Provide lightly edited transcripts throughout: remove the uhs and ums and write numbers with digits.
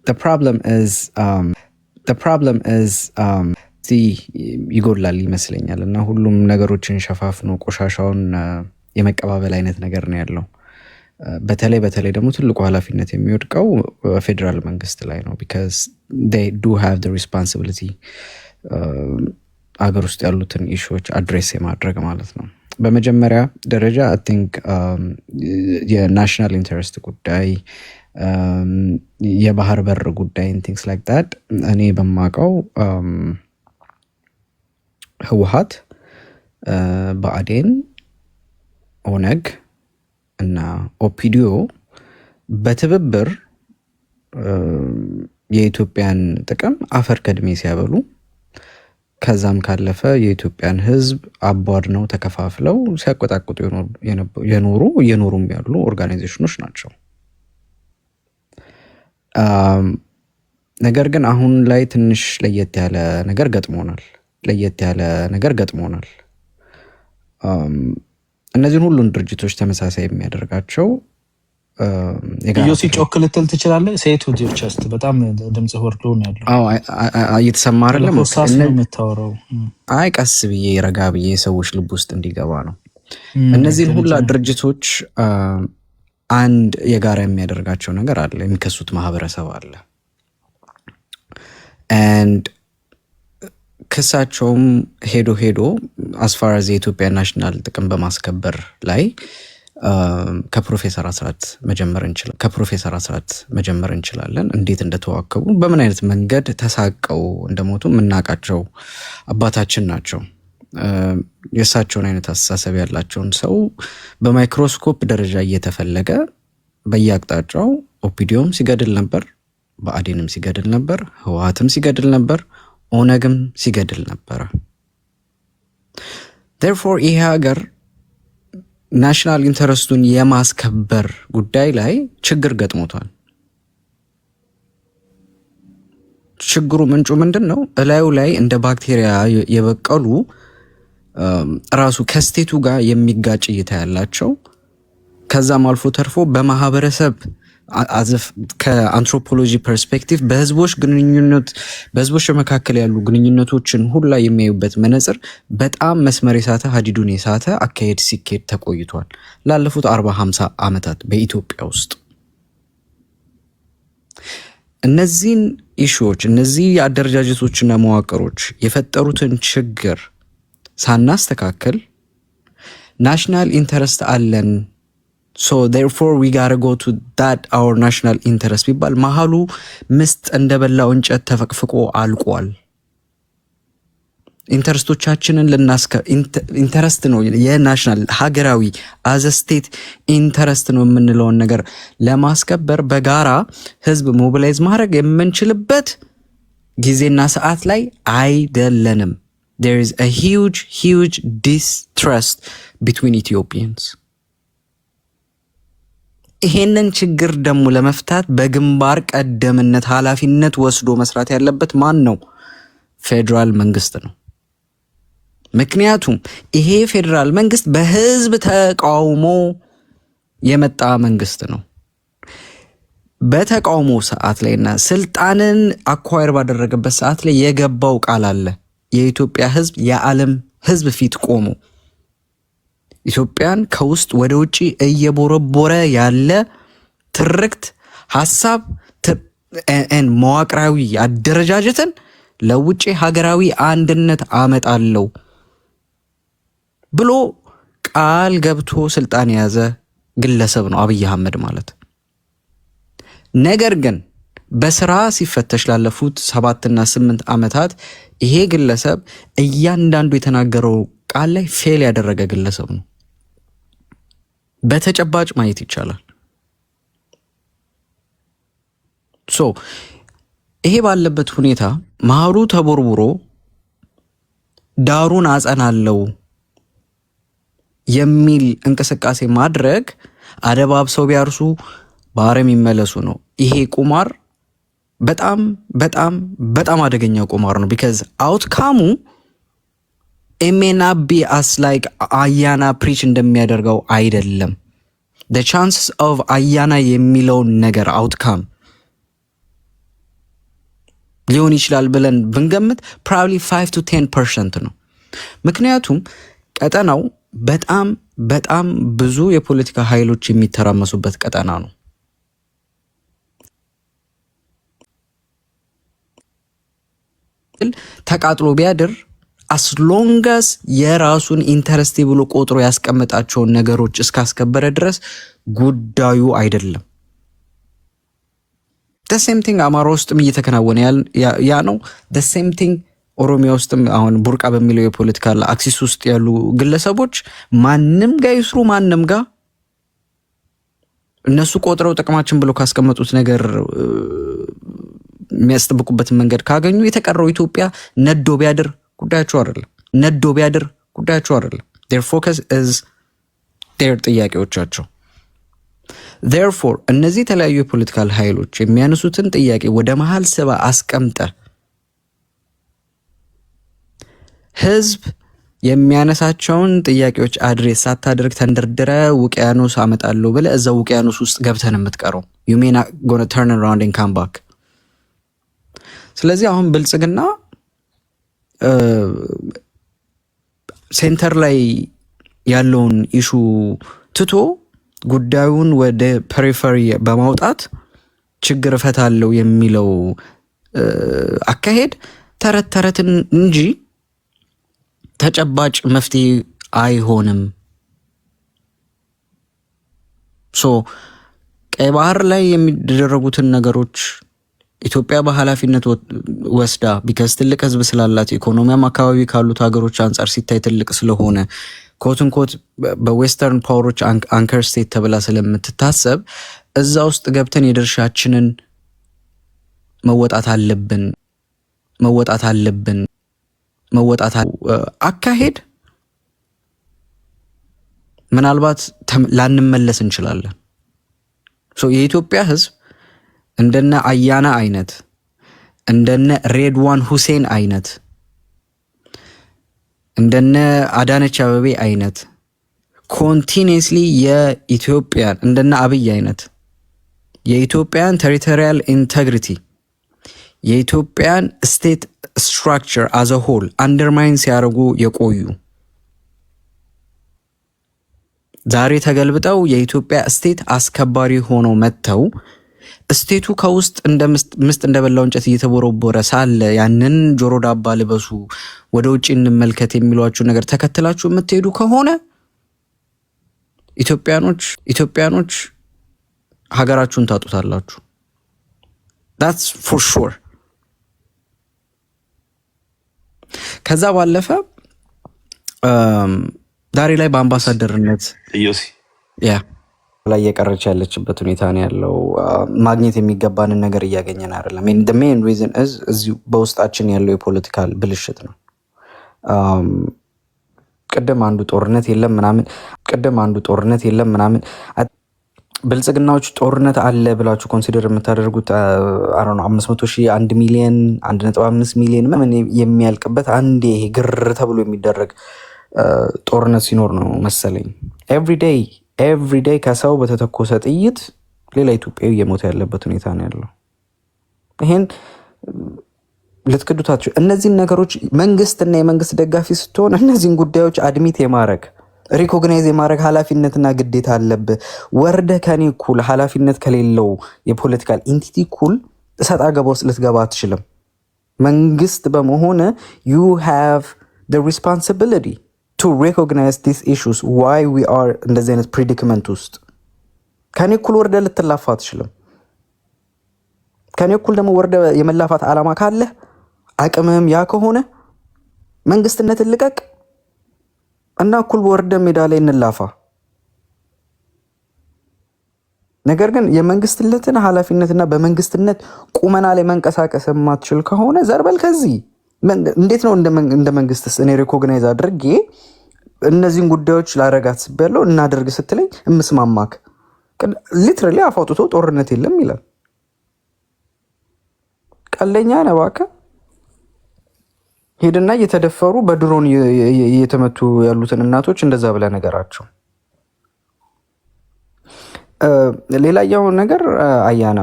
the problem is ይጎላል ይመስለኛል እና ሁሉም ነገሮችን ሸፋፍኖ ቆሻሻውን የመቀባበል አይነት ነገር ነው ያለው። በተለይ ደግሞ ትልቁ ኃላፊነት የሚወድቀው ፌደራል መንግስት ላይ ነው because they do have the responsibility አገር ውስጥ ያሉትን ኢሹዎች አድሬስ የማድረግ ማለት ነው። በመጀመሪያ ደረጃ I think የናሽናል ኢንተረስት ጉዳይ የባህር በር ጉዳይ and things like that እኔ በማውቀው ህወሓት ብአዴን ኦነግ እና ኦፒዲዮ በትብብር የኢትዮጵያን ጥቅም አፈር ከድሜ ሲያበሉ ከዛም ካለፈ የኢትዮጵያን ህዝብ አቧድ ነው ተከፋፍለው ሲያቆጣቁጡ የኖሩም ያሉ ኦርጋናይዜሽኖች ናቸው። ነገር ግን አሁን ላይ ትንሽ ለየት ያለ ነገር ገጥሞናል። እነዚህን ሁሉን ድርጅቶች ተመሳሳይ የሚያደርጋቸው ሲጮክ ልትል ትችላለህ። ሴት ልጆች አስት በጣም ድምጽ ወርዶ ነው ያለው። እየተሰማ አይደለም ነው የምታወራው። አይ ቀስ ብዬ ረጋ ብዬ ሰዎች ልብ ውስጥ እንዲገባ ነው። እነዚህን ሁላ ድርጅቶች አንድ የጋራ የሚያደርጋቸው ነገር አለ፣ የሚከሱት ማህበረሰብ አለ and ክሳቸውም ሄዶ as far as የኢትዮጵያ ናሽናል ጥቅም በማስከበር ላይ ከፕሮፌሰር አስራት መጀመር እንችላለን። እንዴት እንደተዋከቡ በምን አይነት መንገድ ተሳቀው እንደሞቱ ምናቃቸው አባታችን ናቸው። የሳቸውን አይነት አስተሳሰብ ያላቸውን ሰው በማይክሮስኮፕ ደረጃ እየተፈለገ በየአቅጣጫው ኦፒዲዮም ሲገድል ነበር፣ ብአዴንም ሲገድል ነበር፣ ህወሓትም ሲገድል ነበር፣ ኦነግም ሲገድል ነበር። therefore ይሄ ሀገር ናሽናል ኢንተረስቱን የማስከበር ጉዳይ ላይ ችግር ገጥሞታል። ችግሩ ምንጩ ምንድነው? እላዩ ላይ እንደ ባክቴሪያ የበቀሉ ራሱ ከስቴቱ ጋር የሚጋጭ እይታ ያላቸው ከዛም አልፎ ተርፎ በማህበረሰብ ከአንትሮፖሎጂ ፐርስፔክቲቭ በህዝቦች መካከል ያሉ ግንኙነቶችን ሁላ የሚያዩበት መነጽር በጣም መስመር የሳተ ሀዲዱን የሳተ አካሄድ ሲካሄድ ተቆይቷል ላለፉት 40-50 ዓመታት በኢትዮጵያ ውስጥ። እነዚህን ኢሹዎች እነዚህ አደረጃጀቶችና መዋቅሮች የፈጠሩትን ችግር ሳናስተካከል ናሽናል ኢንተረስት አለን so therefore we gotta go to that our national interest ቢባል መሃሉ ምስጥ እንደበላው እንጨት ተፈቅፍቆ አልቋል። ኢንተረስቶቻችንን ኢንተረስት ነው የናሽናል ሀገራዊ as a state ኢንተረስት ነው የምንለውን ነገር ለማስከበር በጋራ ህዝብ ሞቢላይዝ ማድረግ የምንችልበት ጊዜና ሰዓት ላይ አይደለንም። there is a huge distrust between Ethiopians። ይሄንን ችግር ደግሞ ለመፍታት በግንባር ቀደምነት ኃላፊነት ወስዶ መስራት ያለበት ማን ነው? ፌደራል መንግስት ነው። ምክንያቱም ይሄ ፌደራል መንግስት በህዝብ ተቃውሞ የመጣ መንግስት ነው። በተቃውሞ ሰዓት ላይና ስልጣንን አኳየር ባደረገበት ሰዓት ላይ የገባው ቃል አለ። የኢትዮጵያ ህዝብ የዓለም ህዝብ ፊት ቆሞ ኢትዮጵያን ከውስጥ ወደ ውጪ እየቦረቦረ ያለ ትርክት ሐሳብ መዋቅራዊ አደረጃጀትን ለውጪ ሀገራዊ አንድነት አመጣለው ብሎ ቃል ገብቶ ስልጣን የያዘ ግለሰብ ነው አብይ አህመድ ማለት። ነገር ግን በስራ ሲፈተሽ ላለፉት 7 እና 8 ዓመታት ይሄ ግለሰብ እያንዳንዱ የተናገረው ቃል ላይ ፌል ያደረገ ግለሰብ ነው። በተጨባጭ ማየት ይቻላል። ይሄ ባለበት ሁኔታ መሃሉ ተቦርቡሮ ዳሩን አጸናለው የሚል እንቅስቃሴ ማድረግ አደባብሰው ቢያርሱ ባረም ይመለሱ ነው። ይሄ ቁማር በጣም በጣም በጣም አደገኛ ቁማር ነው። because outcome it may not be as like አያና preach እንደሚያደርገው አይደለም። the chances of አያና የሚለው ነገር outcome ሊሆን ይችላል ብለን ብንገምት probably 5 to 10% ነው። ምክንያቱም ቀጠናው በጣም በጣም ብዙ የፖለቲካ ኃይሎች የሚተራመሱበት ቀጠና ነው። ተቃጥሎ ቢያድር as long as የራሱን ኢንተረስት ብሎ ቆጥሮ ያስቀመጣቸውን ነገሮች እስካስከበረ ድረስ ጉዳዩ አይደለም። the same thing አማራ ውስጥም እየተከናወነ ያ ነው። the same thing ኦሮሚያ ውስጥም አሁን ቡርቃ በሚለው የፖለቲካል አክሲስ ውስጥ ያሉ ግለሰቦች ማንም ጋር ይስሩ ማንም ጋር እነሱ ቆጥረው ጥቅማችን ብሎ ካስቀመጡት ነገር የሚያስጠብቁበትን መንገድ ካገኙ የተቀረው ኢትዮጵያ ነዶ ቢያድር ጉዳያቸው አይደለም። ነዶ ቢያድር ጉዳያቸው አይደለም። their focus is their ጥያቄዎቻቸው። therefore እነዚህ የተለያዩ የፖለቲካል ኃይሎች የሚያነሱትን ጥያቄ ወደ መሃል ስባ አስቀምጠ ህዝብ የሚያነሳቸውን ጥያቄዎች አድሬስ ሳታደርግ ተንደርድረ ውቅያኖስ አመጣለሁ ብለ እዛው ውቅያኖስ ውስጥ ገብተን የምትቀረው you may not gonna turn around and come back። ስለዚህ አሁን ብልጽግና ሴንተር ላይ ያለውን ኢሹ ትቶ ጉዳዩን ወደ ፐሪፈሪ በማውጣት ችግር ፈታለው የሚለው አካሄድ ተረት ተረትን እንጂ ተጨባጭ መፍትሄ አይሆንም። ቀይ ባህር ላይ የሚደረጉትን ነገሮች ኢትዮጵያ በኃላፊነት ወስዳ ቢካዝ ትልቅ ህዝብ ስላላት ኢኮኖሚያም አካባቢ ካሉት ሀገሮች አንፃር ሲታይ ትልቅ ስለሆነ ኮትን ኮት በዌስተርን ፓወሮች አንከር ስቴት ተብላ ስለምትታሰብ እዛ ውስጥ ገብተን የድርሻችንን መወጣት አለብን አካሄድ ምናልባት ላንመለስ እንችላለን። የኢትዮጵያ ህዝብ እንደነ አያና አይነት እንደነ ሬድዋን ሁሴን አይነት እንደነ አዳነች አበቤ አይነት ኮንቲኒየስሊ የኢትዮጵያን እንደነ አብይ አይነት የኢትዮጵያን ቴሪቶሪያል ኢንቴግሪቲ የኢትዮጵያን ስቴት ስትራክቸር አዝ አ ሆል አንደርማይን ሲያደርጉ የቆዩ ዛሬ ተገልብጠው የኢትዮጵያ ስቴት አስከባሪ ሆነው መጥተው ስቴቱ ከውስጥ ምስጥ እንደበላው እንጨት እየተቦረቦረ ሳለ ያንን ጆሮ ዳባ ልበሱ ወደ ውጪ እንመልከት የሚሏችሁ ነገር ተከትላችሁ የምትሄዱ ከሆነ ኢትዮጵያኖች ሀገራችሁን ታጡታላችሁ። that's for sure። ከዛ ባለፈ ዛሬ ላይ በአምባሳደርነት ላይ የቀረች ያለችበት ሁኔታ ነው ያለው። ማግኘት የሚገባንን ነገር እያገኘን አይደለም። the main reason is እዚሁ በውስጣችን ያለው የፖለቲካል ብልሽት ነው። ቀደም አንዱ ጦርነት የለም ምናምን ብልጽግናዎች ጦርነት አለ ብላችሁ ኮንሲደር የምታደርጉት 500,000 1 ሚሊዮን 1.5 ሚሊዮን ምን የሚያልቅበት አንዴ ግር ተብሎ የሚደረግ ጦርነት ሲኖር ነው መሰለኝ። ኤቭሪ ዴይ ከሰው በተተኮሰ ጥይት ሌላ ኢትዮጵያዊ እየሞተ ያለበት ሁኔታ ነው ያለው። ይሄን ልትክዱታችሁ እነዚህን ነገሮች መንግስትና የመንግስት ደጋፊ ስትሆን እነዚህን ጉዳዮች አድሚት የማድረግ ሪኮግናይዝ የማድረግ ኃላፊነትና ግዴታ አለብህ። ወርደ ከኔ እኩል ኃላፊነት ከሌለው የፖለቲካል ኢንቲቲ እኩል እሰጥ አገባ ውስጥ ልትገባ አትችልም። መንግስት በመሆነ you have the responsibility to recognize these issues why we are እንደዚህ አይነት predicament ውስጥ ከኔ እኩል ወርደ ልትላፋ አትችልም። ከኔ እኩል ደግሞ ወርደ የመላፋት ዓላማ ካለ አቅምህም ያ ከሆነ መንግስትነትን ልቀቅ እና እኩል ወርደ ሜዳ ላይ እንላፋ። ነገር ግን የመንግስትነትን ኃላፊነትና በመንግስትነት ቁመና ላይ መንቀሳቀስ የማትችል ከሆነ ዘርበል ከዚህ እንዴት ነው እንደ መንግስትስ እኔ ሪኮግናይዝ አድርጌ እነዚህን ጉዳዮች ላረጋት ስበለው እናደርግ ስትለኝ እምስማማክ ሊትራሊ አፋውጥቶ ጦርነት የለም ይላል። ቀለኛ ነው እባክህ። ሄድና እየተደፈሩ በድሮን እየተመቱ ያሉትን እናቶች እንደዛ ብለ ነገራቸው። ሌላኛው ነገር አያና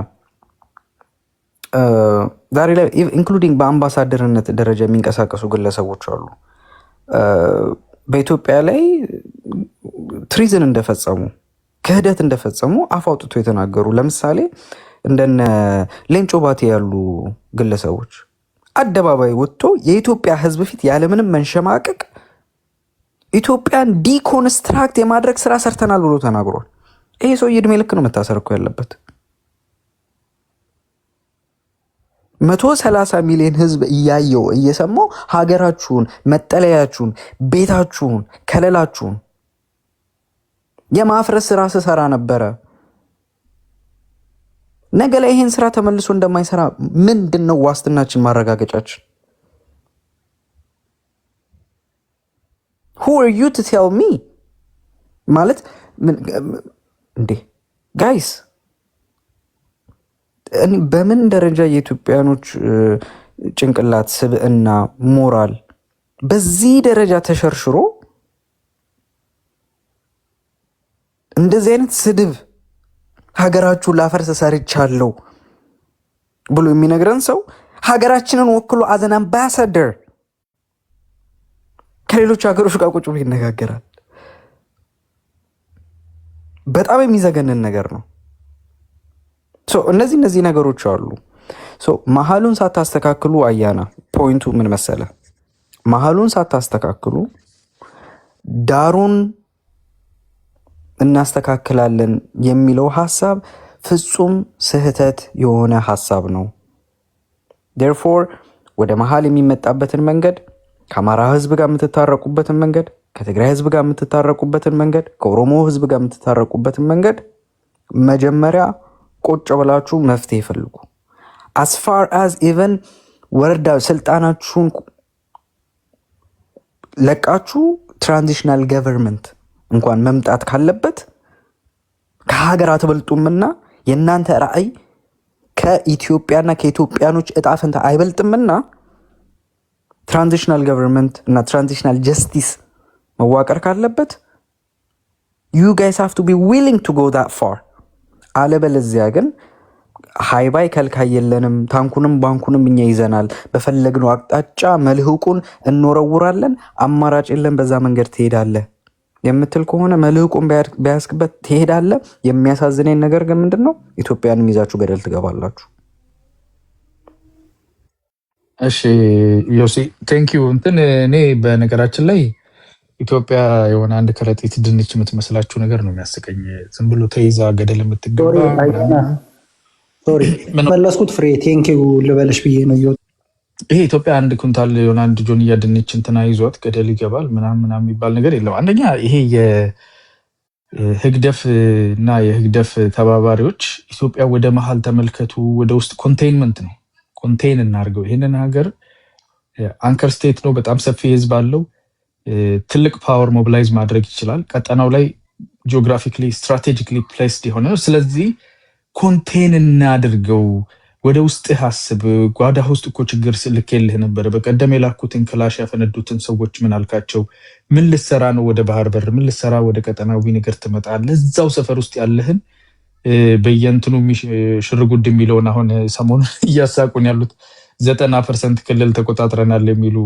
ዛሬ ላይ ኢንክሉዲንግ በአምባሳደርነት ደረጃ የሚንቀሳቀሱ ግለሰቦች አሉ በኢትዮጵያ ላይ ትሪዝን እንደፈጸሙ ክህደት እንደፈጸሙ አፍ አውጥቶ የተናገሩ። ለምሳሌ እንደነ ሌንጮ ባቴ ያሉ ግለሰቦች አደባባይ ወጥቶ የኢትዮጵያ ሕዝብ ፊት ያለምንም መንሸማቀቅ ኢትዮጵያን ዲኮንስትራክት የማድረግ ስራ ሰርተናል ብሎ ተናግሯል። ይሄ ሰው የእድሜ ልክ ነው መታሰር እኮ ያለበት። 130 ሚሊዮን ሕዝብ እያየው እየሰማው ሀገራችሁን፣ መጠለያችሁን፣ ቤታችሁን፣ ከለላችሁን የማፍረስ ስራ ስሰራ ነበረ። ነገ ላይ ይሄን ስራ ተመልሶ እንደማይሰራ ምንድነው ዋስትናችን ማረጋገጫችን? who are you to tell me ማለት እንዴ ጋይስ በምን ደረጃ የኢትዮጵያኖች ጭንቅላት ስብዕና ሞራል በዚህ ደረጃ ተሸርሽሮ እንደዚህ አይነት ስድብ ሀገራችሁን ላፈርስ ሰርቻለሁ ብሎ የሚነግረን ሰው ሀገራችንን ወክሎ አዘን አምባሳደር ከሌሎች ሀገሮች ጋር ቁጭ ብሎ ይነጋገራል። በጣም የሚዘገንን ነገር ነው። እነዚህ ነገሮች አሉ። መሀሉን ሳታስተካክሉ አያና ፖይንቱ ምን መሰለ? መሀሉን ሳታስተካክሉ ዳሩን እናስተካክላለን የሚለው ሀሳብ ፍጹም ስህተት የሆነ ሀሳብ ነው። ዴርፎር ወደ መሀል የሚመጣበትን መንገድ ከአማራ ህዝብ ጋር የምትታረቁበትን መንገድ፣ ከትግራይ ህዝብ ጋር የምትታረቁበትን መንገድ፣ ከኦሮሞ ህዝብ ጋር የምትታረቁበትን መንገድ መጀመሪያ ቁጭ ብላችሁ መፍትሄ ይፈልጉ። አስፋር አዝ ኢቨን ወረዳ ስልጣናችሁን ለቃችሁ ትራንዚሽናል ገቨርንመንት እንኳን መምጣት ካለበት ከሀገር አትበልጡምና የእናንተ ራዕይ ከኢትዮጵያና ከኢትዮጵያኖች እጣ ፈንታ አይበልጥምና ትራንዚሽናል ገቨርንመንት እና ትራንዚሽናል ጀስቲስ መዋቀር ካለበት you guys have to be willing to go that far። አለበለዚያ ግን ሃይባይ ከልካይ የለንም፣ ታንኩንም ባንኩንም እኛ ይዘናል፣ በፈለግነው አቅጣጫ መልህቁን እንወረውራለን፣ አማራጭ የለም፣ በዛ መንገድ ትሄዳለህ የምትል ከሆነ መልህቁን ቢያስክበት ትሄዳለህ። የሚያሳዝነኝ ነገር ግን ምንድነው? ኢትዮጵያንም ይዛችሁ ገደል ትገባላችሁ። እሺ ዮሲ ቴንክ ዩ። እኔ በነገራችን ላይ ኢትዮጵያ የሆነ አንድ ከረጢት ድንች የምትመስላችሁ ነገር ነው የሚያስቀኝ። ዝም ብሎ ተይዛ ገደል የምትገባ መለስኩት ፍሬ ቴንክ ዩ ልበልሽ ብዬ ነው። ይሄ ኢትዮጵያ አንድ ኩንታል የሆነ አንድ ጆንያ ድንች እንትና ይዟት ገደል ይገባል ምናምን የሚባል ነገር የለም። አንደኛ ይሄ የህግደፍ እና የህግደፍ ተባባሪዎች ኢትዮጵያ ወደ መሀል ተመልከቱ፣ ወደ ውስጥ ኮንቴይንመንት ነው፣ ኮንቴይን እናድርገው። ይህንን ሀገር አንከር ስቴት ነው፣ በጣም ሰፊ ህዝብ አለው፣ ትልቅ ፓወር ሞቢላይዝ ማድረግ ይችላል። ቀጠናው ላይ ጂኦግራፊካሊ ስትራቴጂካሊ ፕሌስድ የሆነ ነው። ስለዚህ ኮንቴን እናድርገው፣ ወደ ውስጥ ሀስብ። ጓዳ ውስጥ እኮ ችግር ልኬልህ ነበረ። በቀደም የላኩትን ክላሽ ያፈነዱትን ሰዎች ምን አልካቸው? ምን ልሰራ ነው ወደ ባህር በር? ምን ልሰራ ወደ ቀጠናዊ ነገር ትመጣለህ? እዛው ሰፈር ውስጥ ያለህን በየንትኑ ሽርጉድ የሚለውን አሁን ሰሞኑን እያሳቁን ያሉት 90% ክልል ተቆጣጥረናል የሚሉ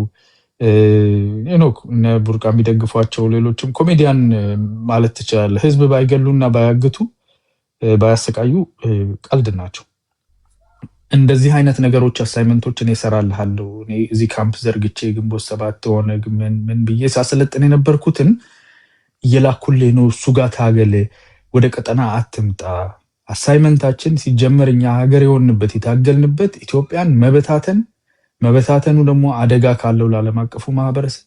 እነ ቡርቃ የሚደግፏቸው ሌሎችም ኮሜዲያን ማለት ትችላለህ። ህዝብ ባይገሉና ባያግቱ ባያሰቃዩ ቀልድ ናቸው። እንደዚህ አይነት ነገሮች አሳይመንቶችን እሰራልሃለሁ። እኔ እዚህ ካምፕ ዘርግቼ ግንቦት 7 ሆነ ምን ብዬ ሳሰለጥን የነበርኩትን እየላኩልህ ነው። እሱ ጋር ታገል፣ ወደ ቀጠና አትምጣ። አሳይመንታችን ሲጀመር እኛ ሀገር የሆንበት የታገልንበት ኢትዮጵያን መበታተኑ ደግሞ አደጋ ካለው ለዓለም አቀፉ ማህበረሰብ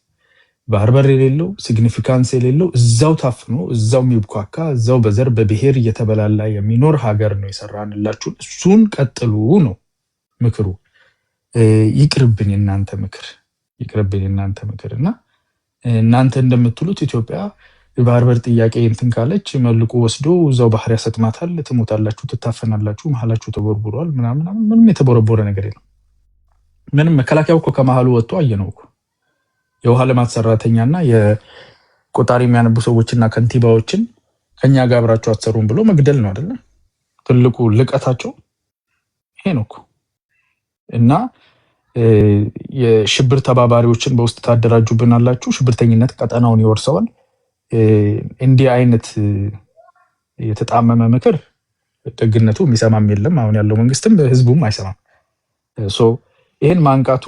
ባህር በር የሌለው ሲግኒፊካንስ የሌለው እዛው ታፍኖ እዛው የሚብኳካ እዛው በዘር በብሔር እየተበላላ የሚኖር ሀገር ነው የሰራንላችሁ። እሱን ቀጥሉ ነው ምክሩ። ይቅርብን የእናንተ ምክር እና እናንተ እንደምትሉት ኢትዮጵያ የባህር በር ጥያቄ እንትን ካለች መልቁ ወስዶ እዛው ባህር ያሰጥማታል። ትሞታላችሁ፣ ትታፈናላችሁ፣ መሀላችሁ ተቦርቡሯል ምናምን። ምንም የተቦረቦረ ነገር የለም። ምንም መከላከያው እኮ ከመሀሉ ወጥቶ አየነው እኮ የውሃ ልማት ሰራተኛና የቆጣሪ የሚያነቡ ሰዎችና ከንቲባዎችን ከኛ ጋር አብራችሁ አትሰሩም ብሎ መግደል ነው አይደለ? ትልቁ ልቀታቸው ይሄ ነው እኮ። እና የሽብር ተባባሪዎችን በውስጥ ታደራጁብናላችሁ፣ ሽብርተኝነት ቀጠናውን ይወርሰዋል። እንዲህ አይነት የተጣመመ ምክር ደግነቱ የሚሰማም የለም። አሁን ያለው መንግስትም ህዝቡም አይሰማም። ይህን ማንቃቱ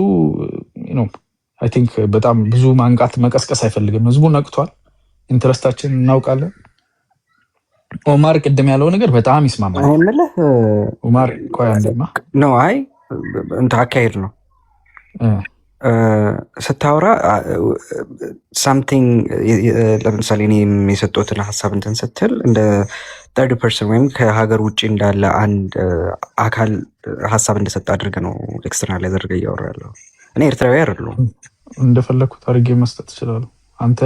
አይ ቲንክ በጣም ብዙ ማንቃት መቀስቀስ አይፈልግም። ህዝቡ ነቅቷል። ኢንትረስታችን እናውቃለን። ኦማር ቅድም ያለው ነገር በጣም ይስማማል። ኦማር ቆይ አንዴማ ነው አይ እንትን አካሄድ ነው ስታወራ ሳምቲንግ ለምሳሌ እኔ የሰጠሁትን ሀሳብ እንትን ስትል እንደ ተርድ ፐርሰን ወይም ከሀገር ውጭ እንዳለ አንድ አካል ሀሳብ እንደሰጠ አድርገህ ነው ኤክስተርናል ያደርገ እያወራ ያለው። እኔ ኤርትራዊ አይደለሁም። እንደፈለግኩት አድርጌ መስጠት እችላለሁ። አንተ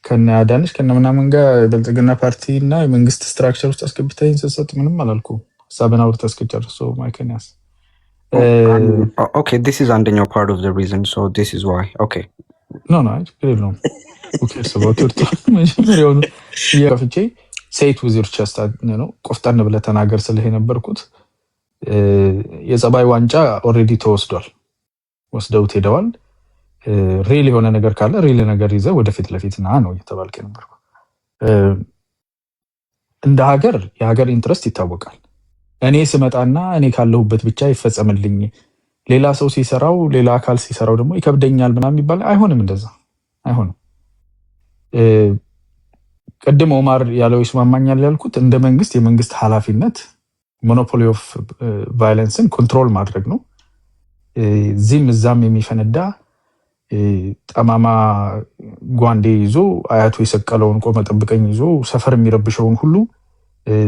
ከነ አዳነች ከነ ምናምን ጋር ብልጽግና ፓርቲ እና የመንግስት ስትራክቸር ውስጥ አስገብተኸኝ ስትሰጥ ምንም አላልኩም። ሀሳብን አውርተህ እስክጨርሰው ማይከኒያስ Okay, this is አንደኛው part of the reason, so this is why. Okay. No, ችግር የለውም። መጀመሪያውኑ እየከፍቼ ሴት with your chest ቆፍጠን ብለህ ተናገር ስልህ የነበርኩት የጸባይ ዋንጫ ኦልሬዲ ተወስዷል። ወስደውት ሄደዋል። ሪል የሆነ ነገር ካለ ሪል ነገር ይዘህ ወደፊት ለፊት ና ነው እየተባልክ የነበርኩት። እንደ ሀገር የሀገር ኢንትረስት ይታወቃል። እኔ ስመጣና እኔ ካለሁበት ብቻ ይፈጸምልኝ፣ ሌላ ሰው ሲሰራው ሌላ አካል ሲሰራው ደግሞ ይከብደኛል ምናምን የሚባል አይሆንም። እንደዛ አይሆንም። ቅድም ኦማር ያለው ይስማማኛል ያልኩት እንደ መንግስት የመንግስት ኃላፊነት ሞኖፖሊ ኦፍ ቫይለንስን ኮንትሮል ማድረግ ነው። እዚህም እዛም የሚፈነዳ ጠማማ ጓንዴ ይዞ አያቱ የሰቀለውን ቆመ ጠብቀኝ ይዞ ሰፈር የሚረብሸውን ሁሉ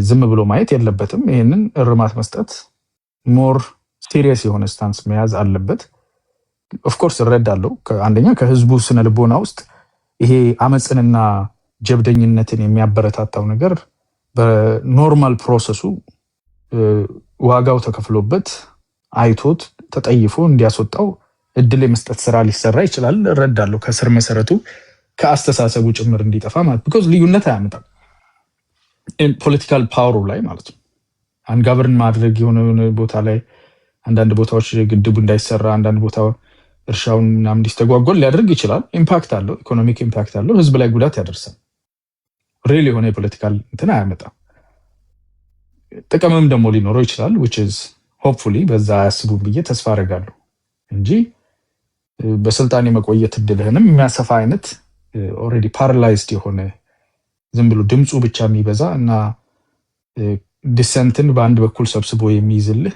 ዝም ብሎ ማየት የለበትም። ይህንን እርማት መስጠት ሞር ሲሪየስ የሆነ ስታንስ መያዝ አለበት። ኦፍኮርስ እረዳለሁ። አንደኛ ከህዝቡ ስነ ልቦና ውስጥ ይሄ አመፅንና ጀብደኝነትን የሚያበረታታው ነገር በኖርማል ፕሮሰሱ ዋጋው ተከፍሎበት አይቶት ተጠይፎ እንዲያስወጣው እድል የመስጠት ስራ ሊሰራ ይችላል። እረዳለሁ። ከስር መሰረቱ ከአስተሳሰቡ ጭምር እንዲጠፋ ማለት ቢኮዝ ልዩነት አያመጣም ፖለቲካል ፓወሩ ላይ ማለት ነው። አንጋብርን ማድረግ የሆነ ቦታ ላይ አንዳንድ ቦታዎች ግድቡ እንዳይሰራ አንዳንድ ቦታ እርሻውን ምናምን እንዲስተጓጎል ሊያደርግ ይችላል። ኢምፓክት አለው፣ ኢኮኖሚክ ኢምፓክት አለው፣ ህዝብ ላይ ጉዳት ያደርሳል። ሪል የሆነ የፖለቲካል እንትን አያመጣም። ጥቅምም ደግሞ ሊኖረው ይችላል which is hopefully በዛ አያስቡም ብዬ ተስፋ አደርጋለሁ እንጂ በስልጣን የመቆየት እድልህንም የሚያሰፋ አይነት ኦልሬዲ ፓራላይዝድ የሆነ ዝም ብሎ ድምፁ ብቻ የሚበዛ እና ዲሰንትን በአንድ በኩል ሰብስቦ የሚይዝልህ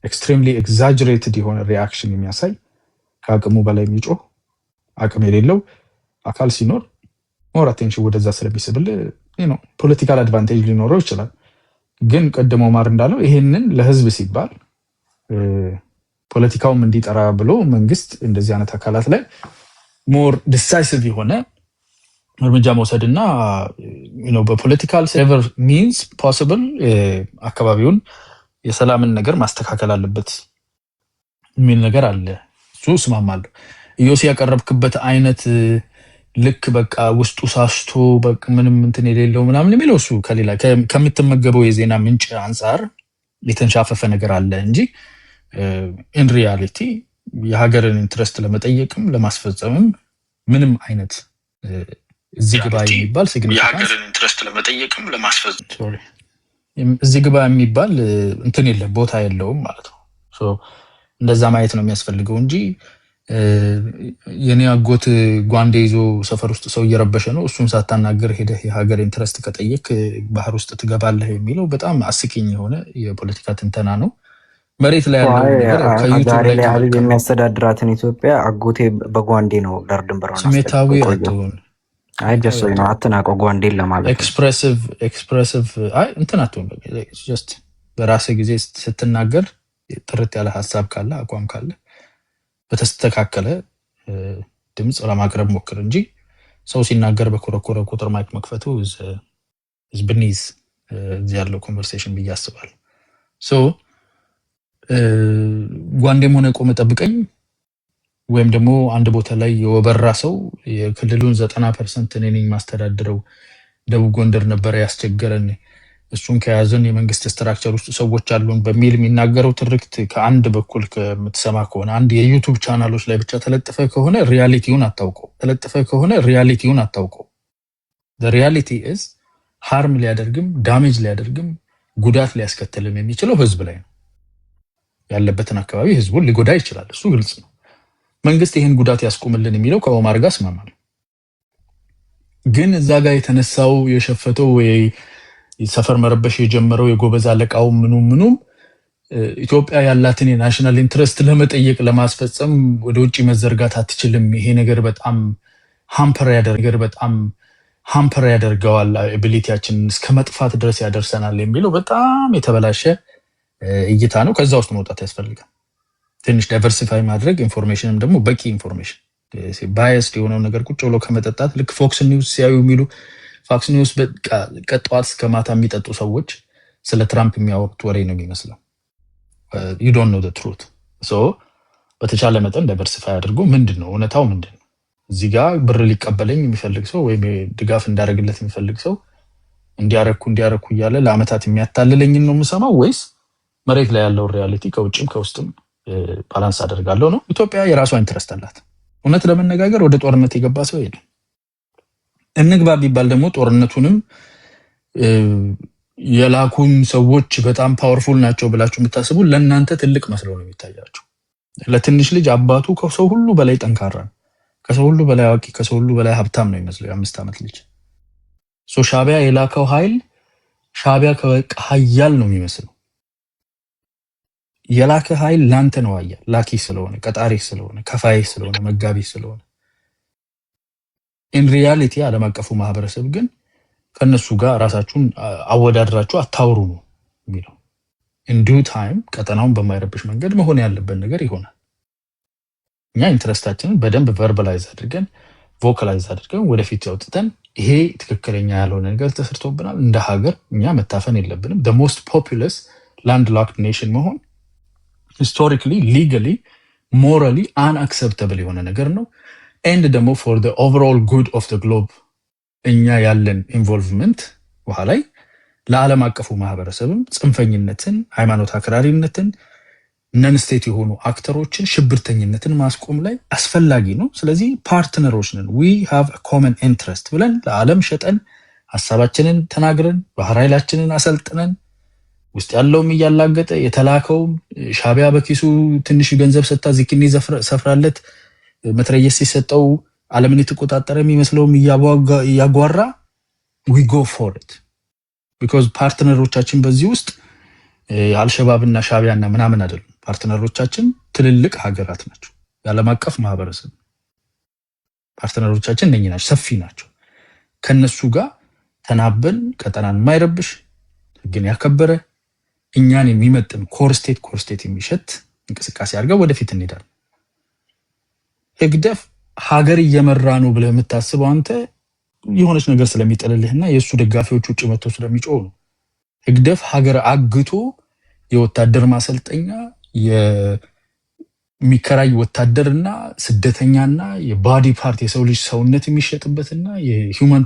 ኤክስትሪምሊ ኤግዛጀሬትድ የሆነ ሪአክሽን የሚያሳይ ከአቅሙ በላይ የሚጮህ አቅም የሌለው አካል ሲኖር ሞር አቴንሽን ወደዛ ስለሚስብልህ ፖለቲካል አድቫንቴጅ ሊኖረው ይችላል። ግን ቀድሞ ማር እንዳለው ይሄንን ለህዝብ ሲባል ፖለቲካውም እንዲጠራ ብሎ መንግስት እንደዚህ አይነት አካላት ላይ ሞር ዲሳይሲቭ የሆነ እርምጃ መውሰድና በፖለቲካል ኤቨር ሚንስ ፖሲብል አካባቢውን የሰላምን ነገር ማስተካከል አለበት የሚል ነገር አለ። እሱ እስማማለሁ። ኢዮሲ ያቀረብክበት አይነት ልክ በቃ ውስጡ ሳስቶ በቃ ምንም እንትን የሌለው ምናምን የሚለው እሱ ከሌላ ከምትመገበው የዜና ምንጭ አንጻር የተንሻፈፈ ነገር አለ እንጂ ኢን ሪያሊቲ የሀገርን ኢንትረስት ለመጠየቅም ለማስፈጸምም ምንም አይነት እዚህ ግባ የሚባል የሀገርን ኢንትረስት ለመጠየቅም ለማስፈጸም እዚህ ግባ የሚባል እንትን የለም፣ ቦታ የለውም ማለት ነው። እንደዛ ማየት ነው የሚያስፈልገው እንጂ የኔ አጎት ጓንዴ ይዞ ሰፈር ውስጥ ሰው እየረበሸ ነው እሱን ሳታናገር ሄደህ የሀገር ኢንትረስት ከጠየቅ ባህር ውስጥ ትገባለህ የሚለው በጣም አስቂኝ የሆነ የፖለቲካ ትንተና ነው። መሬት ላይ ያለው ዛሬ ላይ አብይ የሚያስተዳድራትን ኢትዮጵያ አጎቴ በጓንዴ ነው ዳር ድንበሯን ስሜታዊ አትሆን። አይ ጀስት ነው አትናቀው ጓንዴን ለማለት ኤክስፕሬሲቭ አይ እንትን አትሆን። ጀስት በራስህ ጊዜ ስትናገር ጥርት ያለ ሀሳብ ካለ አቋም ካለ በተስተካከለ ድምፅ ለማቅረብ ሞክር እንጂ ሰው ሲናገር በኮረኮረ ቁጥር ማይክ መክፈቱ ዝብኒዝ እዚህ ያለው ኮንቨርሴሽን ብዬ አስባለሁ። ጓንዴም ሆነ ቆመ ጠብቀኝ ወይም ደግሞ አንድ ቦታ ላይ የወበራ ሰው የክልሉን 90% እኔ ነኝ ማስተዳድረው ደቡብ ጎንደር ነበረ ያስቸገረን እሱን ከያዘን የመንግስት ስትራክቸር ውስጥ ሰዎች አሉን በሚል የሚናገረው ትርክት ከአንድ በኩል ከምትሰማ ከሆነ አንድ የዩቲዩብ ቻናሎች ላይ ብቻ ተለጥፈ ከሆነ ሪያሊቲውን አታውቀው። the reality is ሃርም ሊያደርግም ዳሜጅ ሊያደርግም ጉዳት ሊያስከትልም የሚችለው ህዝብ ላይ ነው። ያለበትን አካባቢ ህዝቡን ሊጎዳ ይችላል። እሱ ግልጽ ነው። መንግስት ይህን ጉዳት ያስቆምልን የሚለው ከኦማር ጋር ስማማል። ግን እዛ ጋር የተነሳው የሸፈተው ወይ ሰፈር መረበሽ የጀመረው የጎበዝ አለቃው ምኑም ኢትዮጵያ ያላትን የናሽናል ኢንትረስት ለመጠየቅ ለማስፈጸም ወደ ውጪ መዘርጋት አትችልም። ይሄ ነገር በጣም ሃምፐር ያደርገዋል፣ አቢሊቲያችን እስከ መጥፋት ድረስ ያደርሰናል የሚለው በጣም የተበላሸ እይታ ነው። ከዛ ውስጥ መውጣት ያስፈልጋል። ትንሽ ዳይቨርሲፋይ ማድረግ፣ ኢንፎርሜሽንም ደግሞ በቂ ኢንፎርሜሽን፣ ባያስድ የሆነው ነገር ቁጭ ብሎ ከመጠጣት ልክ ፎክስ ኒውስ ሲያዩ የሚሉ ፎክስ ኒውስ ከጠዋት እስከ ማታ የሚጠጡ ሰዎች ስለ ትራምፕ የሚያወሩት ወሬ ነው የሚመስለው። you don't know the truth. so በተቻለ መጠን ዳይቨርሲፋይ አድርጎ ምንድነው እውነታው ምንድነው? እዚህ ጋር ብር ሊቀበለኝ የሚፈልግ ሰው ወይም ድጋፍ እንዳደረግለት የሚፈልግ ሰው እንዲያረኩ እያለ ለአመታት የሚያታልለኝ ነው የምሰማው፣ ወይስ መሬት ላይ ያለው ሪያሊቲ ከውጭም ከውስጥም ባላንስ አደርጋለሁ ነው? ኢትዮጵያ የራሷ ኢንትረስት አላት። እውነት ለመነጋገር ወደ ጦርነት የገባ ሰው የለም። እንግባ ቢባል ደግሞ ጦርነቱንም የላኩን ሰዎች በጣም ፓወርፉል ናቸው ብላችሁ የምታስቡ ለእናንተ ትልቅ መስለው ነው የሚታያቸው። ለትንሽ ልጅ አባቱ ከሰው ሁሉ በላይ ጠንካራ ነው፣ ከሰው ሁሉ በላይ አዋቂ፣ ከሰው ሁሉ በላይ ሀብታም ነው የሚመስለው የ5 ዓመት ልጅ። ሻቢያ የላከው ኃይል ሻቢያ ሀያል ነው የሚመስለው። የላከ ኃይል ላንተ ነው ሀያል፣ ላኪ ስለሆነ፣ ቀጣሪ ስለሆነ፣ ከፋይ ስለሆነ፣ መጋቢ ስለሆነ። ኢን ሪያሊቲ ዓለም አቀፉ ማህበረሰብ ግን ከነሱ ጋር ራሳችሁን አወዳድራችሁ አታውሩ ነው የሚለው። ኢንዲው ታይም ቀጠናውን በማይረብሽ መንገድ መሆን ያለበት ነገር ይሆናል። እኛ ኢንትረስታችንን በደንብ ቨርባላይዝ አድርገን ቮካላይዝ አድርገን ወደፊት ያውጥተን ይሄ ትክክለኛ ያልሆነ ነገር ተሰርቶብናል፣ እንደ ሀገር እኛ መታፈን የለብንም። the most populous landlocked nation መሆን historically legally morally unacceptable የሆነ ነገር ነው። and ደግሞ for the overall good of the globe እኛ ያለን ኢንቮልቭመንት በኋላ ላይ ለዓለም አቀፉ ማህበረሰብም ጽንፈኝነትን፣ ሃይማኖት አክራሪነትን፣ ነን ስቴት የሆኑ አክተሮችን፣ ሽብርተኝነትን ማስቆም ላይ አስፈላጊ ነው። ስለዚህ ፓርትነሮች ነን፣ we have a common interest ብለን ለዓለም ሸጠን ሀሳባችንን ተናግረን ባህር ኃይላችንን አሰልጥነን ውስጥ ያለውም እያላገጠ የተላከውም ሻቢያ በኪሱ ትንሽ ገንዘብ ሰጣ ዚክኒ ሰፍራለት መትረየስ ሲሰጠው ዓለምን የተቆጣጠረ የሚመስለውም እያጓራ we go for it because ፓርትነሮቻችን በዚህ ውስጥ አልሸባብና ሻቢያና ምናምን አይደሉም። ፓርትነሮቻችን ትልልቅ ሀገራት ናቸው፣ የዓለም አቀፍ ማህበረሰብ ፓርትነሮቻችን እነኚህ ናቸው፣ ሰፊ ናቸው። ከነሱ ጋር ተናበን ቀጠናን የማይረብሽ ህግን ያከበረ እኛን የሚመጥን ኮር ስቴት የሚሸት እንቅስቃሴ አድርገው ወደፊት እንሄዳለን። ህግደፍ ሀገር እየመራ ነው ብለህ የምታስበው አንተ የሆነች ነገር ስለሚጠልልህና የእሱ ደጋፊዎች ውጭ መጥተው ስለሚጮሁ ነው። ህግደፍ ሀገር አግቶ የወታደር ማሰልጠኛ የሚከራይ ወታደርና ስደተኛና የባዲ ፓርት የሰው ልጅ ሰውነት የሚሸጥበትና የሂውማን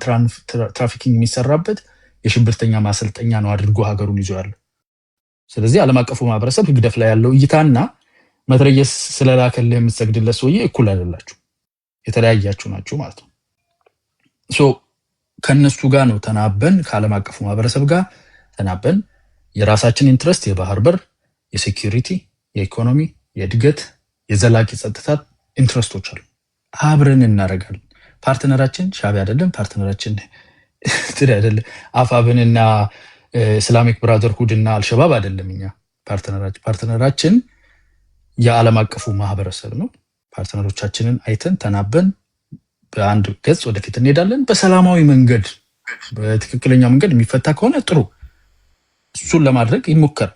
ትራፊኪንግ የሚሰራበት የሽብርተኛ ማሰልጠኛ ነው አድርጎ ሀገሩን ይዞ ያለው። ስለዚህ ዓለም አቀፉ ማህበረሰብ ህግደፍ ላይ ያለው እይታና መትረየስ ስለላከልህ የምትሰግድለት ሰውዬ እኩል አይደላችሁ፣ የተለያያችሁ ናችሁ ማለት ነው። ከነሱ ጋር ነው ተናበን ከዓለም አቀፉ ማህበረሰብ ጋር ተናበን የራሳችን ኢንትረስት የባህር በር፣ የሴኩሪቲ፣ የኢኮኖሚ፣ የእድገት፣ የዘላቂ ጸጥታ ኢንትረስቶች አሉ፣ አብረን እናደርጋለን። ፓርትነራችን ሻቢያ አይደለም፣ ፓርትነራችን አይደለም አፋብንና ኢስላሚክ ብራዘርሁድ እና አልሸባብ አይደለም። እኛ ፓርትነራችን የዓለም አቀፉ ማህበረሰብ ነው። ፓርትነሮቻችንን አይተን ተናበን በአንድ ገጽ ወደፊት እንሄዳለን። በሰላማዊ መንገድ በትክክለኛ መንገድ የሚፈታ ከሆነ ጥሩ፣ እሱን ለማድረግ ይሞከር።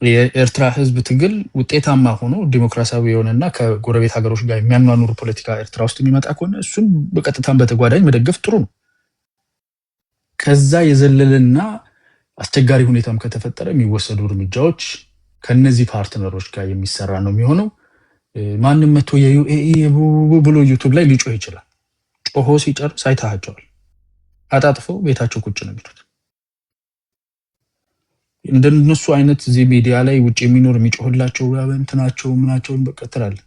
የኤርትራ ህዝብ ትግል ውጤታማ ሆኖ ዲሞክራሲያዊ የሆነና ከጎረቤት ሀገሮች ጋር የሚያኗኑር ፖለቲካ ኤርትራ ውስጥ የሚመጣ ከሆነ እሱን በቀጥታም በተጓዳኝ መደገፍ ጥሩ ነው። ከዛ የዘለለና አስቸጋሪ ሁኔታም ከተፈጠረ የሚወሰዱ እርምጃዎች ከነዚህ ፓርትነሮች ጋር የሚሰራ ነው የሚሆነው። ማንም መቶ የዩኤኢ ብሎ ዩቲዩብ ላይ ሊጮህ ይችላል። ጮሆ ሲጨርስ አይታቸዋል፣ አጣጥፈው ቤታቸው ቁጭ ነው የሚሉት። እንደነሱ አይነት እዚህ ሚዲያ ላይ ውጭ የሚኖር የሚጮህላቸው እንትናቸው ምናቸውን በቃ ትላለህ።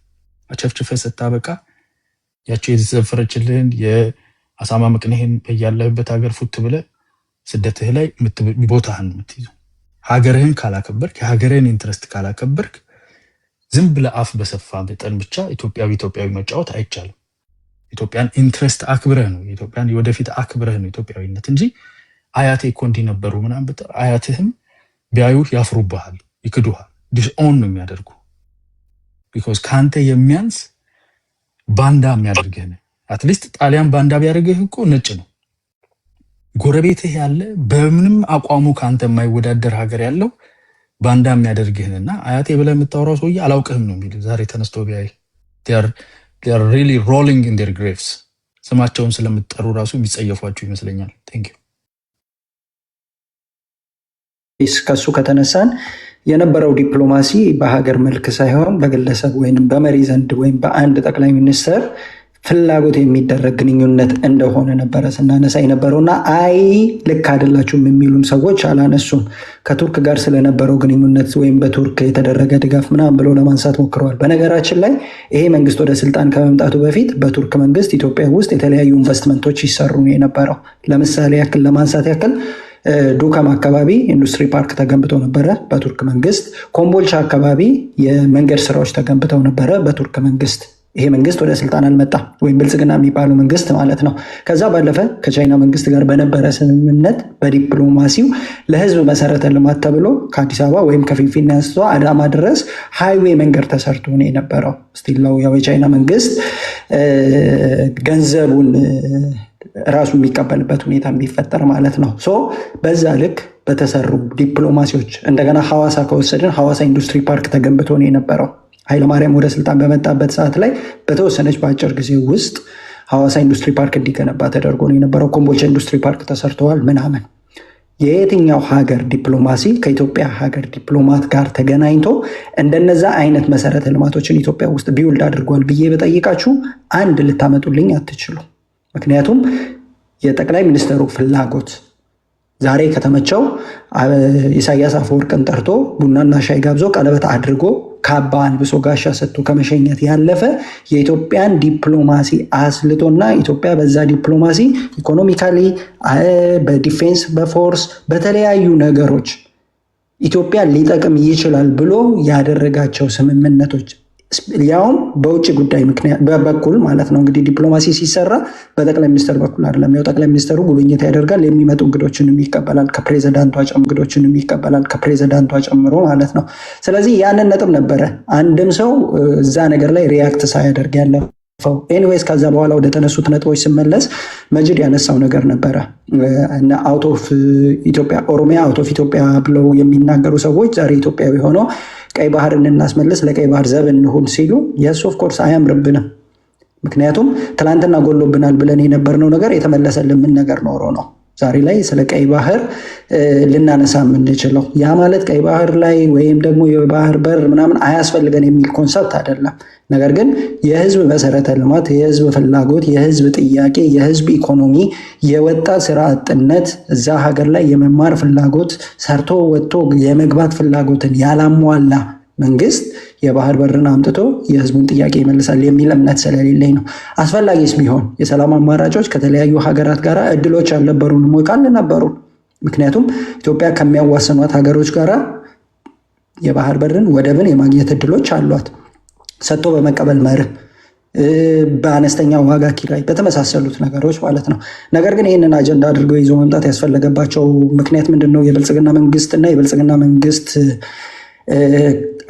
አቸፍጭፈ ስታበቃ ያቸው የተዘፈረችልህን የአሳማ መቅነህን በያለህበት ሀገር ፉት ብለህ ስደትህ ላይ ቦታህን የምትይዘው ሀገርህን ካላከበርክ የሀገርህን ኢንትረስት ካላከበርክ ዝም ብለህ አፍ በሰፋ መጠን ብቻ ኢትዮጵያዊ መጫወት አይቻልም። ኢትዮጵያን ኢንትረስት አክብረህ ነው የኢትዮጵያን የወደፊት አክብረህ ነው ኢትዮጵያዊነት እንጂ አያቴ እኮ እንዲህ ነበሩ ምናምን አያትህም ቢያዩህ ያፍሩብሃል፣ ይክዱሃል፣ ዲስኦን ነው የሚያደርጉ። ቢኮዝ ከአንተ የሚያንስ ባንዳ የሚያደርግህ ነው። አትሊስት ጣሊያን ባንዳ ቢያደርግህ እኮ ነጭ ነው። ጎረቤትህ ያለ በምንም አቋሙ ከአንተ የማይወዳደር ሀገር ያለው ባንዳ የሚያደርግህንና አያቴ ብለህ የምታወራው ሰውዬ አላውቅህም ነው የሚል ዛሬ ተነስቶ ቢያይ they are really rolling in their graves። ስማቸውን ስለምትጠሩ ራሱ የሚጸየፏቸው ይመስለኛል። ቴንክ ዩ። ከሱ ከተነሳን የነበረው ዲፕሎማሲ በሀገር መልክ ሳይሆን በግለሰብ ወይም በመሪ ዘንድ ወይም በአንድ ጠቅላይ ሚኒስትር ፍላጎት የሚደረግ ግንኙነት እንደሆነ ነበረ ስናነሳ የነበረውና አይ ልክ አይደላችሁም የሚሉም ሰዎች አላነሱም። ከቱርክ ጋር ስለነበረው ግንኙነት ወይም በቱርክ የተደረገ ድጋፍ ምናምን ብሎ ለማንሳት ሞክረዋል። በነገራችን ላይ ይሄ መንግስት ወደ ስልጣን ከመምጣቱ በፊት በቱርክ መንግስት ኢትዮጵያ ውስጥ የተለያዩ ኢንቨስትመንቶች ይሰሩ ነው የነበረው። ለምሳሌ ያክል ለማንሳት ያክል ዱካም አካባቢ ኢንዱስትሪ ፓርክ ተገንብቶ ነበረ በቱርክ መንግስት። ኮምቦልቻ አካባቢ የመንገድ ስራዎች ተገንብተው ነበረ በቱርክ መንግስት። ይሄ መንግስት ወደ ስልጣን አልመጣም፣ ወይም ብልጽግና የሚባለው መንግስት ማለት ነው። ከዛ ባለፈ ከቻይና መንግስት ጋር በነበረ ስምምነት በዲፕሎማሲው ለህዝብ መሰረተ ልማት ተብሎ ከአዲስ አበባ ወይም ከፊንፊኔ አንስቶ አዳማ ድረስ ሃይዌይ መንገድ ተሰርቶ ነው የነበረው። ስቲላው ያው የቻይና መንግስት ገንዘቡን ራሱ የሚቀበልበት ሁኔታ የሚፈጠር ማለት ነው። በዛ ልክ በተሰሩ ዲፕሎማሲዎች እንደገና ሐዋሳ ከወሰድን ሐዋሳ ኢንዱስትሪ ፓርክ ተገንብቶ ነው የነበረው። ኃይለማርያም ወደ ስልጣን በመጣበት ሰዓት ላይ በተወሰነች በአጭር ጊዜ ውስጥ ሐዋሳ ኢንዱስትሪ ፓርክ እንዲገነባ ተደርጎ ነው የነበረው። ኮምቦልቻ ኢንዱስትሪ ፓርክ ተሰርተዋል ምናምን። የየትኛው ሀገር ዲፕሎማሲ ከኢትዮጵያ ሀገር ዲፕሎማት ጋር ተገናኝቶ እንደነዛ አይነት መሰረተ ልማቶችን ኢትዮጵያ ውስጥ ቢውልድ አድርጓል ብዬ በጠይቃችሁ አንድ ልታመጡልኝ አትችሉ። ምክንያቱም የጠቅላይ ሚኒስትሩ ፍላጎት ዛሬ ከተመቸው ኢሳያስ አፈወርቅን ጠርቶ ቡናና ሻይ ጋብዞ ቀለበት አድርጎ ካባ አልብሶ ጋሻ ሰጥቶ ከመሸኘት ያለፈ የኢትዮጵያን ዲፕሎማሲ አስልቶና ኢትዮጵያ በዛ ዲፕሎማሲ ኢኮኖሚካሊ፣ በዲፌንስ፣ በፎርስ፣ በተለያዩ ነገሮች ኢትዮጵያ ሊጠቅም ይችላል ብሎ ያደረጋቸው ስምምነቶች ያውም በውጭ ጉዳይ ምክንያት በኩል ማለት ነው። እንግዲህ ዲፕሎማሲ ሲሰራ በጠቅላይ ሚኒስትር በኩል አይደለም። ያው ጠቅላይ ሚኒስትሩ ጉብኝት ያደርጋል፣ የሚመጡ እንግዶችንም ይቀበላል፣ ከፕሬዚዳንቷ ጨምሮ ማለት ነው። ስለዚህ ያንን ነጥብ ነበረ አንድም ሰው እዛ ነገር ላይ ሪያክት ሳያደርግ ያለፈው። ኤኒዌይስ ከዛ በኋላ ወደ ተነሱት ነጥቦች ስመለስ መጅድ ያነሳው ነገር ነበረ እና አውት ኦፍ ኢትዮጵያ ኦሮሚያ አውት ኦፍ ኢትዮጵያ ብለው የሚናገሩ ሰዎች ዛሬ ኢትዮጵያዊ ሆኖ ቀይ ባህርን እናስመልስ ለቀይ ባህር ዘብ እንሁን ሲሉ የስ ኦፍ ኮርስ አያምርብንም። ምክንያቱም ትላንትና ጎሎብናል ብለን የነበርነው ነገር የተመለሰልን ምን ነገር ኖሮ ነው ዛሬ ላይ ስለ ቀይ ባህር ልናነሳ የምንችለው? ያ ማለት ቀይ ባህር ላይ ወይም ደግሞ የባህር በር ምናምን አያስፈልገን የሚል ኮንሰፕት አይደለም። ነገር ግን የህዝብ መሰረተ ልማት፣ የህዝብ ፍላጎት፣ የህዝብ ጥያቄ፣ የህዝብ ኢኮኖሚ፣ የወጣት ስራ አጥነት፣ እዛ ሀገር ላይ የመማር ፍላጎት፣ ሰርቶ ወጥቶ የመግባት ፍላጎትን ያላሟላ መንግስት የባህር በርን አምጥቶ የህዝቡን ጥያቄ ይመልሳል የሚል እምነት ስለሌለኝ ነው። አስፈላጊስ ቢሆን የሰላም አማራጮች ከተለያዩ ሀገራት ጋር እድሎች አልነበሩንም ወይ ካልን ነበሩን። ምክንያቱም ኢትዮጵያ ከሚያዋስኗት ሀገሮች ጋር የባህር በርን ወደብን የማግኘት እድሎች አሏት። ሰጥቶ በመቀበል መርህ፣ በአነስተኛ ዋጋ ኪራይ፣ በተመሳሰሉት ነገሮች ማለት ነው። ነገር ግን ይህንን አጀንዳ አድርገው ይዞ መምጣት ያስፈለገባቸው ምክንያት ምንድን ነው? የብልጽግና መንግስትና የብልጽግና መንግስት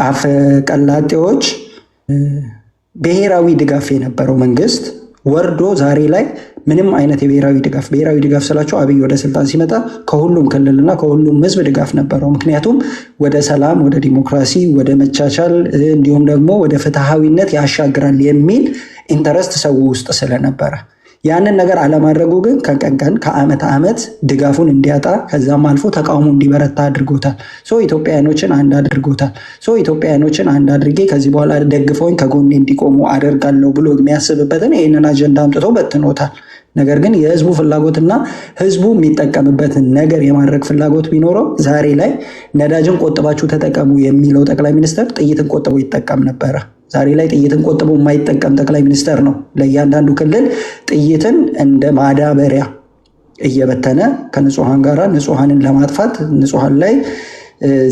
አፈቀላጤዎች ብሔራዊ ድጋፍ የነበረው መንግስት ወርዶ ዛሬ ላይ ምንም አይነት የብሔራዊ ድጋፍ ስላቸው አብይ ወደ ስልጣን ሲመጣ ከሁሉም ክልልና ከሁሉም ህዝብ ድጋፍ ነበረው። ምክንያቱም ወደ ሰላም፣ ወደ ዲሞክራሲ፣ ወደ መቻቻል እንዲሁም ደግሞ ወደ ፍትሃዊነት ያሻግራል የሚል ኢንተረስት ሰው ውስጥ ስለነበረ ያንን ነገር አለማድረጉ ግን ከቀን ቀን ከዓመት ዓመት ድጋፉን እንዲያጣ ከዛም አልፎ ተቃውሞ እንዲበረታ አድርጎታል። ኢትዮጵያውያኖችን አንድ አድርጎታል። ኢትዮጵያውያኖችን አንድ አድርጌ ከዚህ በኋላ ደግፈውኝ ከጎኔ እንዲቆሙ አደርጋለሁ ብሎ የሚያስብበትን ይህንን አጀንዳ አምጥቶ በትኖታል። ነገር ግን የህዝቡ ፍላጎትና ህዝቡ የሚጠቀምበትን ነገር የማድረግ ፍላጎት ቢኖረው ዛሬ ላይ ነዳጅን ቆጥባችሁ ተጠቀሙ የሚለው ጠቅላይ ሚኒስትር ጥይትን ቆጥቦ ይጠቀም ነበረ። ዛሬ ላይ ጥይትን ቆጥቦ የማይጠቀም ጠቅላይ ሚኒስትር ነው ለእያንዳንዱ ክልል ጥይትን እንደ ማዳበሪያ እየበተነ ከንጹሃን ጋራ ንጹሃንን ለማጥፋት ንጹሃን ላይ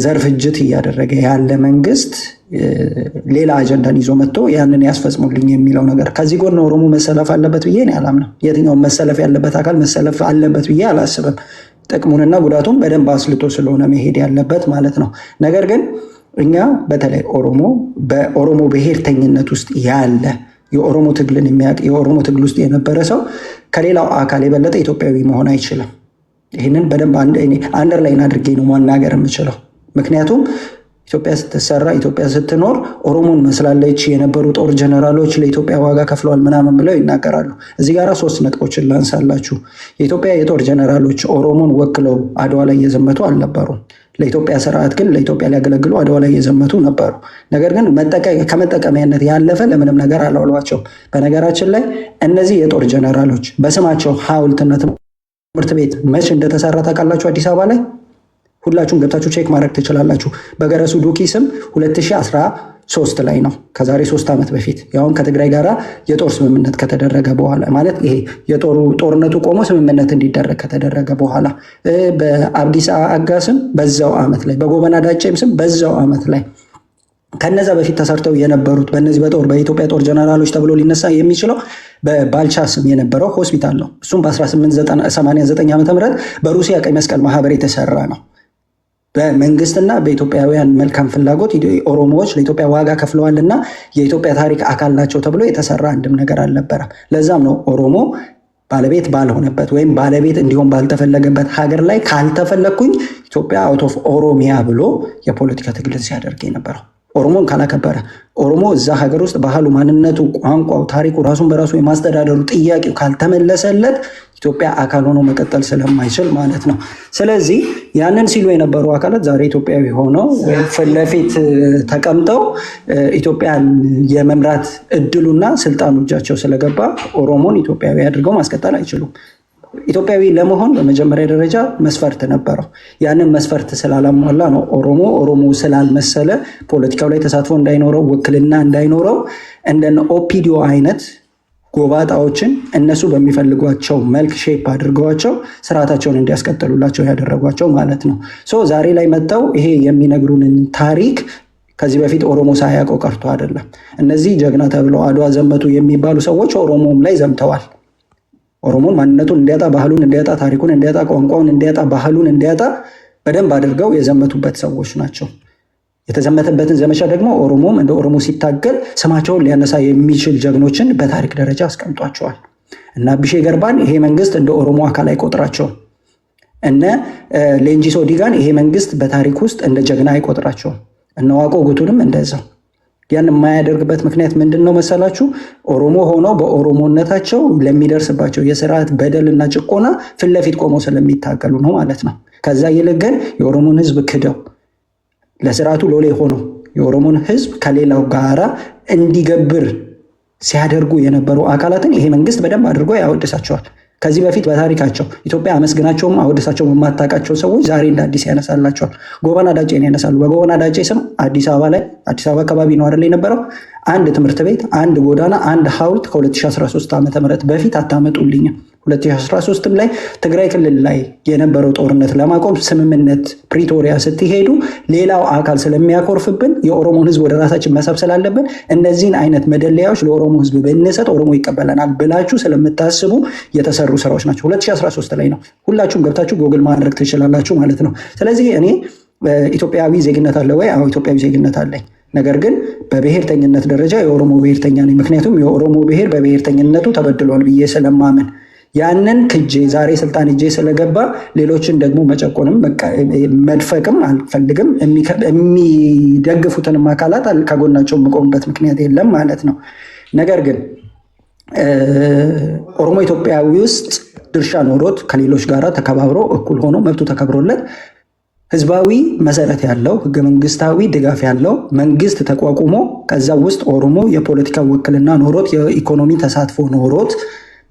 ዘር ፍጅት እያደረገ ያለ መንግስት ሌላ አጀንዳን ይዞ መጥቶ ያንን ያስፈጽሙልኝ የሚለው ነገር ከዚህ ጎን ኦሮሞ መሰለፍ አለበት ብዬ ነው አላምነው። የትኛውም መሰለፍ ያለበት አካል መሰለፍ አለበት ብዬ አላስብም። ጥቅሙንና ጉዳቱን በደንብ አስልቶ ስለሆነ መሄድ ያለበት ማለት ነው። ነገር ግን እኛ በተለይ በኦሮሞ ብሔርተኝነት ውስጥ ያለ የኦሮሞ ትግልን የሚያውቅ የኦሮሞ ትግል ውስጥ የነበረ ሰው ከሌላው አካል የበለጠ ኢትዮጵያዊ መሆን አይችልም። ይህንን በደንብ አንደርላይን አድርጌ ነው ማናገር የምችለው። ምክንያቱም ኢትዮጵያ ስትሰራ ኢትዮጵያ ስትኖር ኦሮሞን መስላለች የነበሩ ጦር ጀነራሎች ለኢትዮጵያ ዋጋ ከፍለዋል ምናምን ብለው ይናገራሉ። እዚህ ጋር 3 ነጥቦችን ላንሳላችሁ። የኢትዮጵያ የጦር ጀነራሎች ኦሮሞን ወክለው አድዋ ላይ እየዘመቱ አልነበሩም። ለኢትዮጵያ ስርዓት ግን ለኢትዮጵያ ሊያገለግሉ አድዋ ላይ እየዘመቱ ነበሩ። ነገር ግን ከመጠቀሚያነት ያለፈ ለምንም ነገር አላውሏቸው። በነገራችን ላይ እነዚህ የጦር ጀነራሎች በስማቸው ሐውልትና ትምህርት ቤት መቼ እንደተሰራ ታውቃላችሁ? አዲስ አበባ ላይ ሁላችሁም ገብታችሁ ቼክ ማድረግ ትችላላችሁ። በገረሱ ዱኪ ስም 2013 ላይ ነው፣ ከዛሬ 3 ዓመት በፊት ያውን ከትግራይ ጋር የጦር ስምምነት ከተደረገ በኋላ ማለት ይሄ ጦርነቱ ቆሞ ስምምነት እንዲደረግ ከተደረገ በኋላ በአብዲሳ አጋ ስም በዛው ዓመት ላይ በጎበና ዳጬም ስም በዛው ዓመት ላይ ከነዛ በፊት ተሰርተው የነበሩት በእነዚህ በኢትዮጵያ ጦር ጀነራሎች ተብሎ ሊነሳ የሚችለው በባልቻ ስም የነበረው ሆስፒታል ነው። እሱም በ1889 ዓ.ም በሩሲያ ቀይ መስቀል ማህበር የተሰራ ነው። በመንግስትና በኢትዮጵያውያን መልካም ፍላጎት ኦሮሞዎች ለኢትዮጵያ ዋጋ ከፍለዋልና የኢትዮጵያ ታሪክ አካል ናቸው ተብሎ የተሰራ አንድም ነገር አልነበረም። ለዛም ነው ኦሮሞ ባለቤት ባልሆነበት ወይም ባለቤት እንዲሆን ባልተፈለገበት ሀገር ላይ ካልተፈለግኩኝ ኢትዮጵያ አውት ኦፍ ኦሮሚያ ብሎ የፖለቲካ ትግልን ሲያደርግ የነበረው። ኦሮሞን ካላከበረ ኦሮሞ እዛ ሀገር ውስጥ ባህሉ፣ ማንነቱ፣ ቋንቋው፣ ታሪኩ ራሱን በራሱ የማስተዳደሩ ጥያቄው ካልተመለሰለት ኢትዮጵያ አካል ሆኖ መቀጠል ስለማይችል ማለት ነው። ስለዚህ ያንን ሲሉ የነበሩ አካላት ዛሬ ኢትዮጵያዊ ሆነው ፊት ለፊት ተቀምጠው ኢትዮጵያን የመምራት እድሉና ስልጣኑ እጃቸው ስለገባ ኦሮሞን ኢትዮጵያዊ አድርገው ማስቀጠል አይችሉም። ኢትዮጵያዊ ለመሆን በመጀመሪያ ደረጃ መስፈርት ነበረው። ያንን መስፈርት ስላላሟላ ነው ኦሮሞ ስላልመሰለ ፖለቲካው ላይ ተሳትፎ እንዳይኖረው፣ ውክልና እንዳይኖረው እንደነ ኦፒዲዮ አይነት ጎባጣዎችን እነሱ በሚፈልጓቸው መልክ ሼፕ አድርገዋቸው ስርዓታቸውን እንዲያስቀጥሉላቸው ያደረጓቸው ማለት ነው። ዛሬ ላይ መጥተው ይሄ የሚነግሩንን ታሪክ ከዚህ በፊት ኦሮሞ ሳያውቀው ቀርቶ አይደለም። እነዚህ ጀግና ተብለው አድዋ ዘመቱ የሚባሉ ሰዎች ኦሮሞም ላይ ዘምተዋል። ኦሮሞን ማንነቱን እንዲያጣ፣ ባህሉን እንዲያጣ፣ ታሪኩን እንዲያጣ፣ ቋንቋውን እንዲያጣ፣ ባህሉን እንዲያጣ በደንብ አድርገው የዘመቱበት ሰዎች ናቸው። የተዘመተበትን ዘመቻ ደግሞ ኦሮሞም እንደ ኦሮሞ ሲታገል ስማቸውን ሊያነሳ የሚችል ጀግኖችን በታሪክ ደረጃ አስቀምጧቸዋል። እና አቢሼ ገርባን ይሄ መንግስት እንደ ኦሮሞ አካል አይቆጥራቸውም። እነ ሌንጂሶ ዲጋን ይሄ መንግስት በታሪክ ውስጥ እንደ ጀግና አይቆጥራቸውም። እነ ዋቆ ጉቱንም እንደዛው። ያን የማያደርግበት ምክንያት ምንድን ነው መሰላችሁ? ኦሮሞ ሆነው በኦሮሞነታቸው ለሚደርስባቸው የስርዓት በደልና ጭቆና ፊት ለፊት ቆመው ስለሚታገሉ ነው ማለት ነው። ከዛ ይልቅ ግን የኦሮሞን ህዝብ ክደው ለስርዓቱ ሎሌ ሆነው የኦሮሞን ህዝብ ከሌላው ጋራ እንዲገብር ሲያደርጉ የነበሩ አካላትን ይሄ መንግስት በደንብ አድርጎ ያወድሳቸዋል። ከዚህ በፊት በታሪካቸው ኢትዮጵያ አመስግናቸውም አወድሳቸው የማታውቃቸው ሰዎች ዛሬ እንደ አዲስ ያነሳላቸዋል። ጎበና ዳጬን ያነሳሉ። በጎበና ዳጬ ስም አዲስ አበባ አካባቢ ነው አይደል የነበረው? አንድ ትምህርት ቤት፣ አንድ ጎዳና፣ አንድ ሐውልት ከ2013 ዓ.ም በፊት አታመጡልኝም። 2013 ላይ ትግራይ ክልል ላይ የነበረው ጦርነት ለማቆም ስምምነት ፕሪቶሪያ ስትሄዱ ሌላው አካል ስለሚያኮርፍብን የኦሮሞን ህዝብ ወደ ራሳችን መሳብ ስላለብን እነዚህን አይነት መደለያዎች ለኦሮሞ ህዝብ ብንሰጥ ኦሮሞ ይቀበለናል ብላችሁ ስለምታስቡ የተሰሩ ስራዎች ናቸው። 2013 ላይ ነው። ሁላችሁም ገብታችሁ ጎግል ማድረግ ትችላላችሁ ማለት ነው። ስለዚህ እኔ ኢትዮጵያዊ ዜግነት አለ ወይ? አዎ ኢትዮጵያዊ ዜግነት አለኝ። ነገር ግን በብሔርተኝነት ደረጃ የኦሮሞ ብሔርተኛ ነኝ። ምክንያቱም የኦሮሞ ብሔር በብሔርተኝነቱ ተበድሏል ብዬ ስለማምን ያንን ክጄ ዛሬ ስልጣን እጄ ስለገባ ሌሎችን ደግሞ መጨቆንም መድፈቅም አልፈልግም። የሚደግፉትንም አካላት ከጎናቸው የምቆምበት ምክንያት የለም ማለት ነው። ነገር ግን ኦሮሞ ኢትዮጵያዊ ውስጥ ድርሻ ኖሮት ከሌሎች ጋር ተከባብሮ እኩል ሆኖ መብቱ ተከብሮለት ህዝባዊ መሰረት ያለው ህገ መንግስታዊ ድጋፍ ያለው መንግስት ተቋቁሞ ከዛ ውስጥ ኦሮሞ የፖለቲካ ውክልና ኖሮት የኢኮኖሚ ተሳትፎ ኖሮት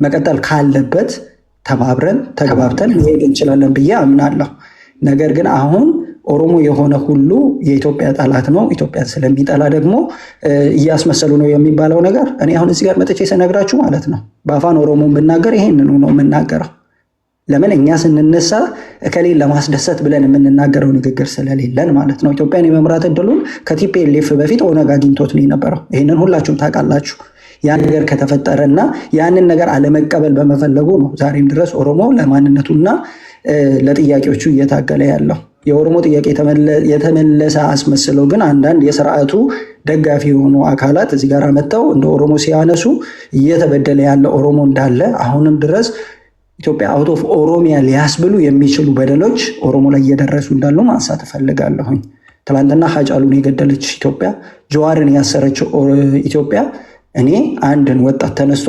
መቀጠል ካለበት ተባብረን ተግባብተን መሄድ እንችላለን ብዬ አምናለሁ። ነገር ግን አሁን ኦሮሞ የሆነ ሁሉ የኢትዮጵያ ጠላት ነው፣ ኢትዮጵያን ስለሚጠላ ደግሞ እያስመሰሉ ነው የሚባለው ነገር እኔ አሁን እዚህ ጋር መጥቼ ስነግራችሁ ማለት ነው በአፋን ኦሮሞ ብናገር ይሄንን ነው የምናገረው። ለምን እኛ ስንነሳ እከሌን ለማስደሰት ብለን የምንናገረው ንግግር ስለሌለን ማለት ነው። ኢትዮጵያን የመምራት እድሉን ከቲፒኤልኤፍ በፊት ኦነግ አግኝቶት ነው የነበረው። ይህንን ሁላችሁም ታውቃላችሁ። ያ ነገር ከተፈጠረና ያንን ነገር አለመቀበል በመፈለጉ ነው ዛሬም ድረስ ኦሮሞ ለማንነቱና ለጥያቄዎቹ እየታገለ ያለው። የኦሮሞ ጥያቄ የተመለሰ አስመስለው ግን አንዳንድ የስርዓቱ ደጋፊ የሆኑ አካላት እዚህ ጋር መጥተው እንደ ኦሮሞ ሲያነሱ እየተበደለ ያለ ኦሮሞ እንዳለ አሁንም ድረስ ኢትዮጵያ አውት ኦፍ ኦሮሚያ ሊያስብሉ የሚችሉ በደሎች ኦሮሞ ላይ እየደረሱ እንዳሉ ማንሳት እፈልጋለሁኝ። ትላንትና ሀጫሉን የገደለች ኢትዮጵያ፣ ጀዋርን ያሰረችው ኢትዮጵያ እኔ አንድን ወጣት ተነስቶ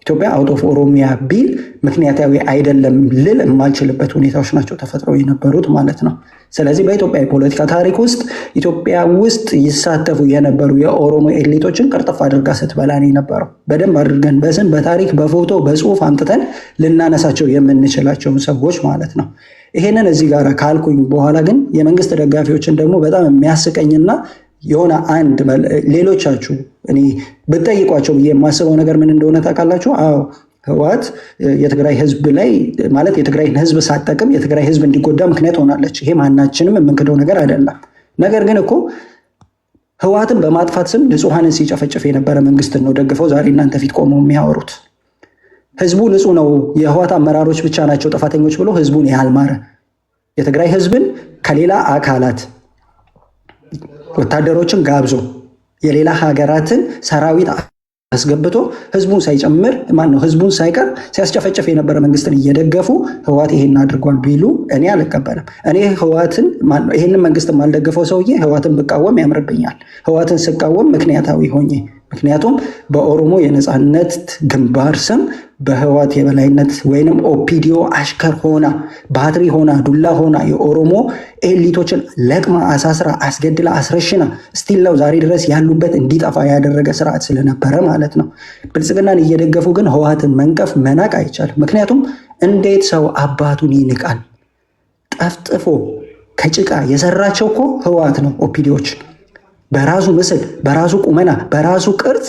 ኢትዮጵያ አውት ኦፍ ኦሮሚያ ቢል ምክንያታዊ አይደለም ልል የማልችልበት ሁኔታዎች ናቸው ተፈጥረው የነበሩት ማለት ነው። ስለዚህ በኢትዮጵያ የፖለቲካ ታሪክ ውስጥ ኢትዮጵያ ውስጥ ይሳተፉ የነበሩ የኦሮሞ ኤሊቶችን ቅርጥፍ አድርጋ ስትበላን የነበረው በደንብ አድርገን በስም በታሪክ በፎቶ በጽሁፍ አምጥተን ልናነሳቸው የምንችላቸውን ሰዎች ማለት ነው። ይሄንን እዚህ ጋር ካልኩኝ በኋላ ግን የመንግስት ደጋፊዎችን ደግሞ በጣም የሚያስቀኝና የሆነ አንድ ሌሎቻችሁ እኔ ብትጠይቋቸው ብዬ የማስበው ነገር ምን እንደሆነ ታውቃላችሁ? አዎ ህወሓት የትግራይ ህዝብ ላይ ማለት የትግራይን ህዝብ ሳጠቅም የትግራይ ህዝብ እንዲጎዳ ምክንያት ሆናለች። ይሄ ማናችንም የምንክደው ነገር አይደለም። ነገር ግን እኮ ህወሓትን በማጥፋት ስም ንጹሐንን ሲጨፈጭፍ የነበረ መንግስትን ነው ደግፈው ዛሬ እናንተ ፊት ቆመው የሚያወሩት። ህዝቡ ንጹህ ነው፣ የህወሓት አመራሮች ብቻ ናቸው ጥፋተኞች ብሎ ህዝቡን ያልማረ የትግራይ ህዝብን ከሌላ አካላት ወታደሮችን ጋብዞ የሌላ ሀገራትን ሰራዊት አስገብቶ ህዝቡን ሳይጨምር ህዝቡን ሳይቀር ሲያስጨፈጨፍ የነበረ መንግስትን እየደገፉ ህወሓት ይሄን አድርጓል ቢሉ እኔ አልቀበልም። እኔ ህወሓትን ይሄንን መንግስት የማልደግፈው ሰውዬ ህወሓትን ብቃወም ያምርብኛል። ህወሓትን ስቃወም ምክንያታዊ ሆኜ ምክንያቱም በኦሮሞ የነፃነት ግንባር ስም በህወሓት የበላይነት ወይንም ኦፒዲዮ አሽከር ሆና ባትሪ ሆና ዱላ ሆና የኦሮሞ ኤሊቶችን ለቅማ አሳስራ አስገድላ አስረሽና ስቲላው ዛሬ ድረስ ያሉበት እንዲጠፋ ያደረገ ስርዓት ስለነበረ ማለት ነው። ብልጽግናን እየደገፉ ግን ህወሓትን መንቀፍ መናቅ አይቻልም። ምክንያቱም እንዴት ሰው አባቱን ይንቃል? ጠፍጥፎ ከጭቃ የሰራቸው እኮ ህወሓት ነው። ኦፒዲዮች በራሱ ምስል በራሱ ቁመና በራሱ ቅርጽ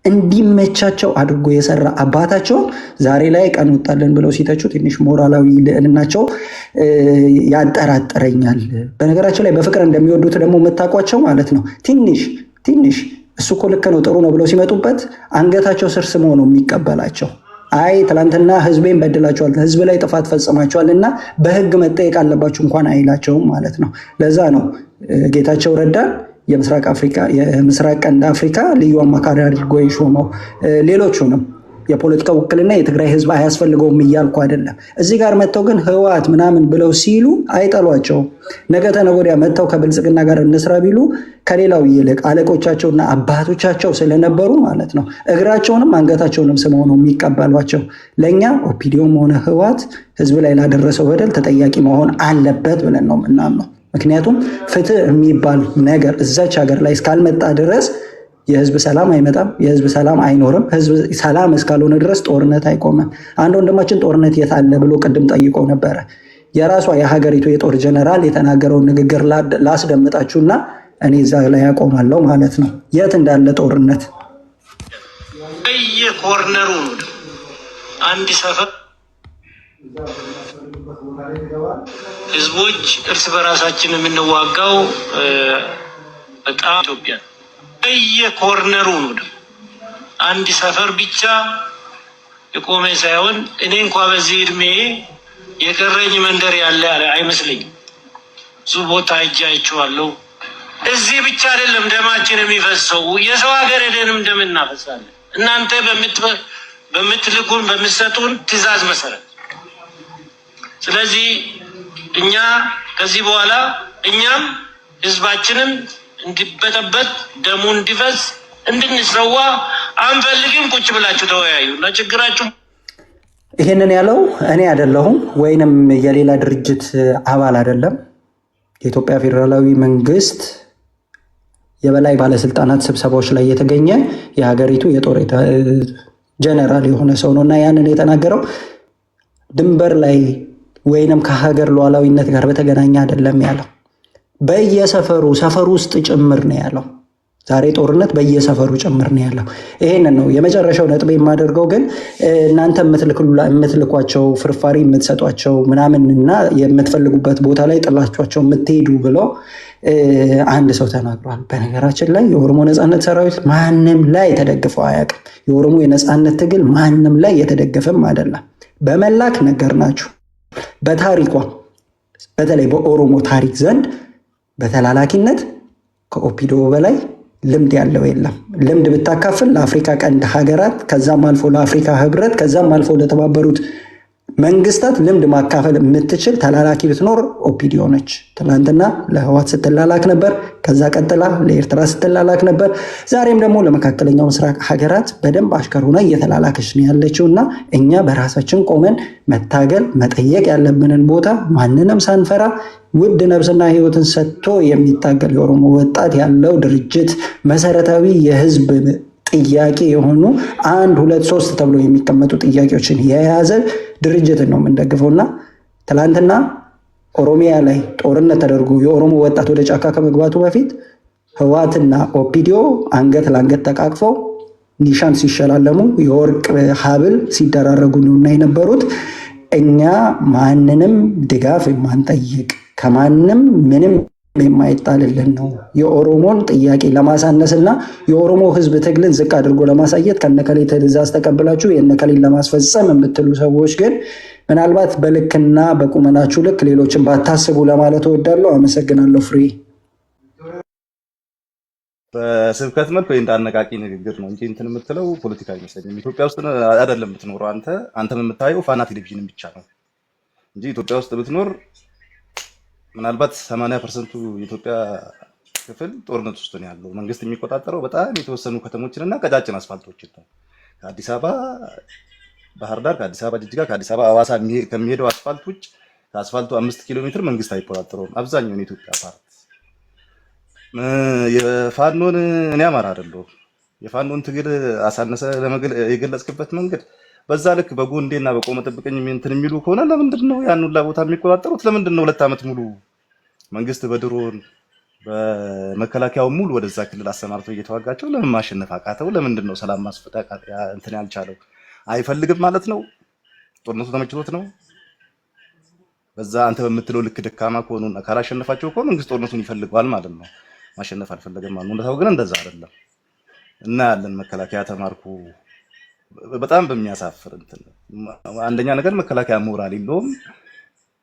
እንዲመቻቸው አድርጎ የሰራ አባታቸውን ዛሬ ላይ ቀን ወጣለን ብለው ሲተቹ ትንሽ ሞራላዊ ልዕልናቸው ያጠራጥረኛል። በነገራቸው ላይ በፍቅር እንደሚወዱት ደግሞ የምታውቋቸው ማለት ነው። ትንሽ እሱ እኮ ልክ ነው ጥሩ ነው ብለው ሲመጡበት አንገታቸው ስር ስሞ ነው የሚቀበላቸው። አይ ትላንትና ህዝቤን በድላቸዋል፣ ህዝብ ላይ ጥፋት ፈጽማቸዋል እና በህግ መጠየቅ አለባችሁ እንኳን አይላቸውም ማለት ነው። ለዛ ነው ጌታቸው ረዳ የምስራቅ ቀንድ አፍሪካ ልዩ አማካሪ አድርጎ የሾመው። ሌሎቹንም የፖለቲካ ውክልና የትግራይ ህዝብ አያስፈልገውም እያልኩ አይደለም። እዚህ ጋር መጥተው ግን ህወሓት ምናምን ብለው ሲሉ አይጠሏቸውም። ነገ ተነገ ወዲያ መጥተው ከብልጽግና ጋር እንስራ ቢሉ ከሌላው ይልቅ አለቆቻቸውና አባቶቻቸው ስለነበሩ ማለት ነው እግራቸውንም አንገታቸውንም ስመው ነው የሚቀበሏቸው። ለእኛ ኦፒዲዮም ሆነ ህወሓት ህዝብ ላይ ላደረሰው በደል ተጠያቂ መሆን አለበት ብለን ነው የምናምነው። ምክንያቱም ፍትህ የሚባል ነገር እዛች ሀገር ላይ እስካልመጣ ድረስ የህዝብ ሰላም አይመጣም፣ የህዝብ ሰላም አይኖርም። ህዝብ ሰላም እስካልሆነ ድረስ ጦርነት አይቆምም። አንድ ወንድማችን ጦርነት የት አለ ብሎ ቅድም ጠይቆ ነበረ። የራሷ የሀገሪቱ የጦር ጀነራል የተናገረውን ንግግር ላስደምጣችሁና እኔ እዛ ላይ ያቆማለሁ ማለት ነው። የት እንዳለ ጦርነት በየኮርነሩ አንድ ሰፈር ህዝቦች እርስ በራሳችን የምንዋጋው በጣም ኢትዮጵያ በየኮርነሩ ነው። አንድ ሰፈር ብቻ የቆመ ሳይሆን እኔ እንኳ በዚህ እድሜ የቀረኝ መንደር ያለ አይመስለኝም። ብዙ ቦታ ሄጄ አይቼዋለሁ። እዚህ ብቻ አይደለም ደማችን የሚፈሰው፣ የሰው ሀገር ሄደንም ደም እናፈሳለን። እናንተ በምትልኩን በምትሰጡን ትዕዛዝ መሰረት። ስለዚህ እኛ ከዚህ በኋላ እኛም ህዝባችንም እንዲበጠበጥ ደሙ እንዲፈስ እንድንሰዋ አንፈልግም። ቁጭ ብላችሁ ተወያዩ እና ችግራችሁ። ይህንን ያለው እኔ አይደለሁም ወይንም የሌላ ድርጅት አባል አይደለም። የኢትዮጵያ ፌዴራላዊ መንግስት የበላይ ባለስልጣናት ስብሰባዎች ላይ የተገኘ የሀገሪቱ ጀነራል የሆነ ሰው ነው እና ያንን የተናገረው ድንበር ላይ ወይንም ከሀገር ሉዓላዊነት ጋር በተገናኘ አይደለም ያለው፣ በየሰፈሩ ሰፈሩ ውስጥ ጭምር ነው ያለው። ዛሬ ጦርነት በየሰፈሩ ጭምር ነው ያለው። ይሄንን ነው የመጨረሻው ነጥብ የማደርገው። ግን እናንተ የምትልኳቸው ፍርፋሪ የምትሰጧቸው ምናምን እና የምትፈልጉበት ቦታ ላይ ጥላችኋቸው የምትሄዱ ብለው አንድ ሰው ተናግሯል። በነገራችን ላይ የኦሮሞ ነፃነት ሰራዊት ማንም ላይ ተደግፈው አያውቅም። የኦሮሞ የነፃነት ትግል ማንም ላይ የተደገፈም አይደለም። በመላክ ነገር ናችሁ። በታሪኳ በተለይ በኦሮሞ ታሪክ ዘንድ በተላላኪነት ከኦፒዶ በላይ ልምድ ያለው የለም። ልምድ ብታካፍል ለአፍሪካ ቀንድ ሀገራት ከዛም አልፎ ለአፍሪካ ህብረት ከዛም አልፎ ለተባበሩት መንግስታት ልምድ ማካፈል የምትችል ተላላኪ ብትኖር ኦፒዲዮ ነች። ትናንትና ለህዋት ስትላላክ ነበር። ከዛ ቀጥላ ለኤርትራ ስትላላክ ነበር። ዛሬም ደግሞ ለመካከለኛው ምስራቅ ሀገራት በደንብ አሽከር ሆና እየተላላከች ነው ያለችው እና እኛ በራሳችን ቆመን መታገል መጠየቅ ያለብንን ቦታ ማንንም ሳንፈራ ውድ ነፍስና ህይወትን ሰጥቶ የሚታገል የኦሮሞ ወጣት ያለው ድርጅት መሰረታዊ የህዝብ ጥያቄ የሆኑ 1 2 3 ተብሎ የሚቀመጡ ጥያቄዎችን የያዘ ድርጅትን ነው የምንደግፈው እና ትላንትና ኦሮሚያ ላይ ጦርነት ተደርጎ የኦሮሞ ወጣት ወደ ጫካ ከመግባቱ በፊት ህዋትና ኦፒዲዮ አንገት ለአንገት ተቃቅፈው ኒሻን ሲሸላለሙ የወርቅ ሀብል ሲደራረጉ ነው እና የነበሩት። እኛ ማንንም ድጋፍ የማንጠይቅ ከማንም ምንም የማይጣልልን ነው። የኦሮሞን ጥያቄ ለማሳነስና የኦሮሞ ህዝብ ትግልን ዝቅ አድርጎ ለማሳየት ከነከሌ ትዕዛዝ ተቀብላችሁ የነከሌን ለማስፈጸም የምትሉ ሰዎች ግን ምናልባት በልክና በቁመናችሁ ልክ ሌሎችን ባታስቡ ለማለት እወዳለሁ። አመሰግናለሁ። ፍሬ በስብከት መልክ ወይ እንዳነቃቂ ንግግር ነው እንጂ እንትን የምትለው ፖለቲካ አይመስለኝም። ኢትዮጵያ ውስጥ አይደለም የምትኖረው አንተም የምታየው ፋና ቴሌቪዥን ብቻ ነው እንጂ ኢትዮጵያ ውስጥ ብትኖር ምናልባት 80% የኢትዮጵያ ክፍል ጦርነት ውስጥ ነው ያለው። መንግስት የሚቆጣጠረው በጣም የተወሰኑ ከተሞችን እና ቀጫጭን አስፋልቶችን ነው። ከአዲስ አበባ ባህር ዳር፣ ከአዲስ አበባ ጅጅጋ፣ ከአዲስ አበባ ሐዋሳ ከሚሄደው አስፋልት ውጭ ከአስፋልቱ 5 ኪሎ ሜትር መንግስት አይቆጣጠረውም አብዛኛውን የኢትዮጵያ ፓርት። የፋኖን እኔ አማራ አይደለሁም። የፋኖን ትግል አሳነሰ የገለጽክበት መንገድ በዛ ልክ በጎንዴና በቆመ ጠብቀኝ እንትን የሚሉ ከሆነ ለምንድን ነው ያን ሁላ ቦታ የሚቆጣጠሩት? ለምንድን ነው 2 ዓመት ሙሉ መንግስት በድሮን በመከላከያው ሙሉ ወደዛ ክልል አሰማርቶ እየተዋጋቸው ለምን ማሸነፍ አቃተው? ለምንድን ነው ሰላም ማስፈጠቅ እንትን ያልቻለው? አይፈልግም ማለት ነው? ጦርነቱ ተመችቶት ነው? በዛ አንተ በምትለው ልክ ደካማ ከሆኑና ካላሸነፋቸው እኮ መንግስት ጦርነቱን ይፈልገዋል ማለት ነው። ማሸነፍ አልፈለገም ማለት ነው። እንደታው ግን እንደዛ አይደለም እና ያለን መከላከያ ተማርኩ በጣም በሚያሳፍር እንትን አንደኛ ነገር መከላከያ ሞራል የለውም፣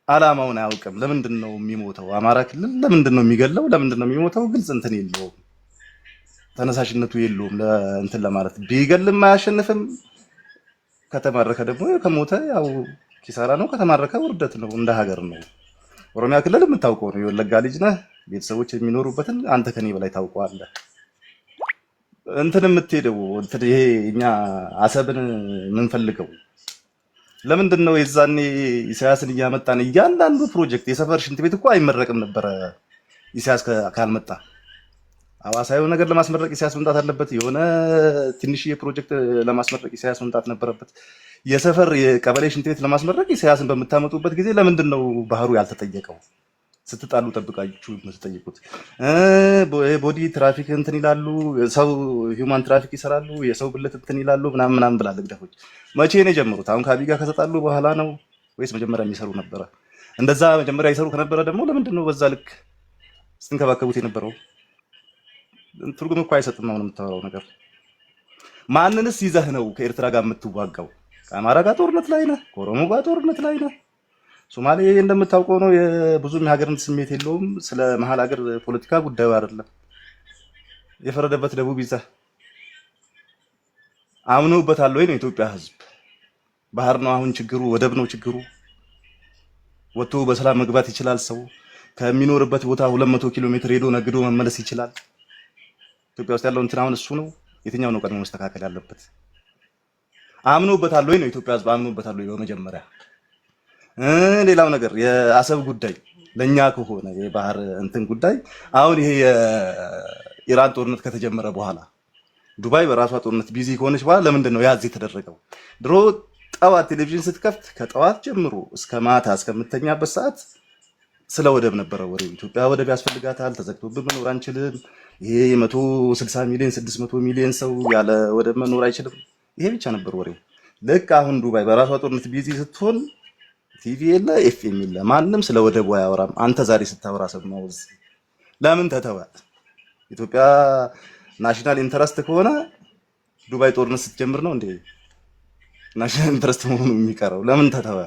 አላማውን አያውቅም። ለምንድን ነው የሚሞተው? አማራ ክልል ለምንድን ነው የሚገለው? ለምንድን ነው የሚሞተው? ግልጽ እንትን የለውም፣ ተነሳሽነቱ የለውም። ለእንትን ለማለት ቢገልም አያሸንፍም። ከተማረከ ደግሞ ከሞተ ያው ኪሳራ ነው፣ ከተማረከ ውርደት ነው፣ እንደ ሀገር ነው። ኦሮሚያ ክልል የምታውቀው ነው። የወለጋ ልጅ ነህ፣ ቤተሰቦች የሚኖሩበትን አንተ ከኔ በላይ ታውቀዋለህ። እንትን የምትሄደው እንትን ይሄ እኛ አሰብን የምንፈልገው ለምንድን ነው? የዛኔ ኢሳያስን እያመጣን እያንዳንዱ ፕሮጀክት የሰፈር ሽንት ቤት እኮ አይመረቅም ነበረ ኢሳያስ ካልመጣ። ሐዋሳ የሆነ ነገር ለማስመረቅ ኢሳያስ መምጣት አለበት። የሆነ ትንሽዬ ፕሮጀክት ለማስመረቅ ኢሳያስ መምጣት ነበረበት። የሰፈር የቀበሌ ሽንት ቤት ለማስመረቅ ኢሳያስን በምታመጡበት ጊዜ ለምንድን ነው ባህሩ ያልተጠየቀው? ስትጣሉ ጠብቃችሁ የምትጠይቁት ቦዲ ትራፊክ እንትን ይላሉ፣ ሰው ሂውማን ትራፊክ ይሰራሉ፣ የሰው ብልት እንትን ይላሉ ምናምን ብላ ልግደፎች መቼ ነው የጀመሩት? አሁን ከአብይ ጋር ከተጣሉ በኋላ ነው ወይስ መጀመሪያ የሚሰሩ ነበረ? እንደዛ መጀመሪያ ይሰሩ ከነበረ ደግሞ ለምንድን ነው በዛ ልክ ስትንከባከቡት የነበረው? ትርጉም እኮ አይሰጥም። አሁን የምታወራው ነገር ማንንስ ይዘህ ነው ከኤርትራ ጋር የምትዋጋው? ከአማራ ጋር ጦርነት ላይ ነህ፣ ከኦሮሞ ጋር ጦርነት ላይ ነህ። ሶማሌ እንደምታውቀው ነው ብዙም የሀገርነት ስሜት የለውም። ስለ መሀል ሀገር ፖለቲካ ጉዳዩ አይደለም። የፈረደበት ደቡብ ይዘህ አምነውበታል ወይ ነው የኢትዮጵያ ሕዝብ? ባህር ነው አሁን ችግሩ፣ ወደብ ነው ችግሩ። ወጥቶ በሰላም መግባት ይችላል። ሰው ከሚኖርበት ቦታ 200 ኪሎ ሜትር ሄዶ ነግዶ መመለስ ይችላል። ኢትዮጵያ ውስጥ ያለው እንትን አሁን እሱ ነው። የትኛው ነው ቀድሞ መስተካከል ያለበት? አምነውበታል ወይ ነው የኢትዮጵያ ሕዝብ አምነውበታል ወይ? በመጀመሪያ ሌላው ነገር የአሰብ ጉዳይ ለኛ ከሆነ የባህር እንትን ጉዳይ አሁን ይሄ የኢራን ጦርነት ከተጀመረ በኋላ ዱባይ በራሷ ጦርነት ቢዚ ከሆነች በኋላ ለምንድን ነው ያዝ የተደረገው? ድሮ ጠዋት ቴሌቪዥን ስትከፍት ከጠዋት ጀምሮ እስከ ማታ እስከምተኛበት ሰዓት ስለ ወደብ ነበረ ወሬው። ኢትዮጵያ ወደብ ያስፈልጋታል፣ ተዘግቶብን መኖር አንችልም፣ ይሄ 160 ሚሊዮን 600 ሚሊዮን ሰው ያለ ወደብ መኖር አይችልም። ይሄ ብቻ ነበር ወሬው። ልክ አሁን ዱባይ በራሷ ጦርነት ቢዚ ስትሆን ቲቪ የለ ኤፍኤም የለ፣ ማንም ስለ ወደቡ አያወራም። አንተ ዛሬ ስታወራ ሰማው። ለምን ተተወ? ኢትዮጵያ ናሽናል ኢንተረስት ከሆነ ዱባይ ጦርነት ስትጀምር ነው እንዴ ናሽናል ኢንተረስት መሆኑ የሚቀረው? ለምን ተተወ?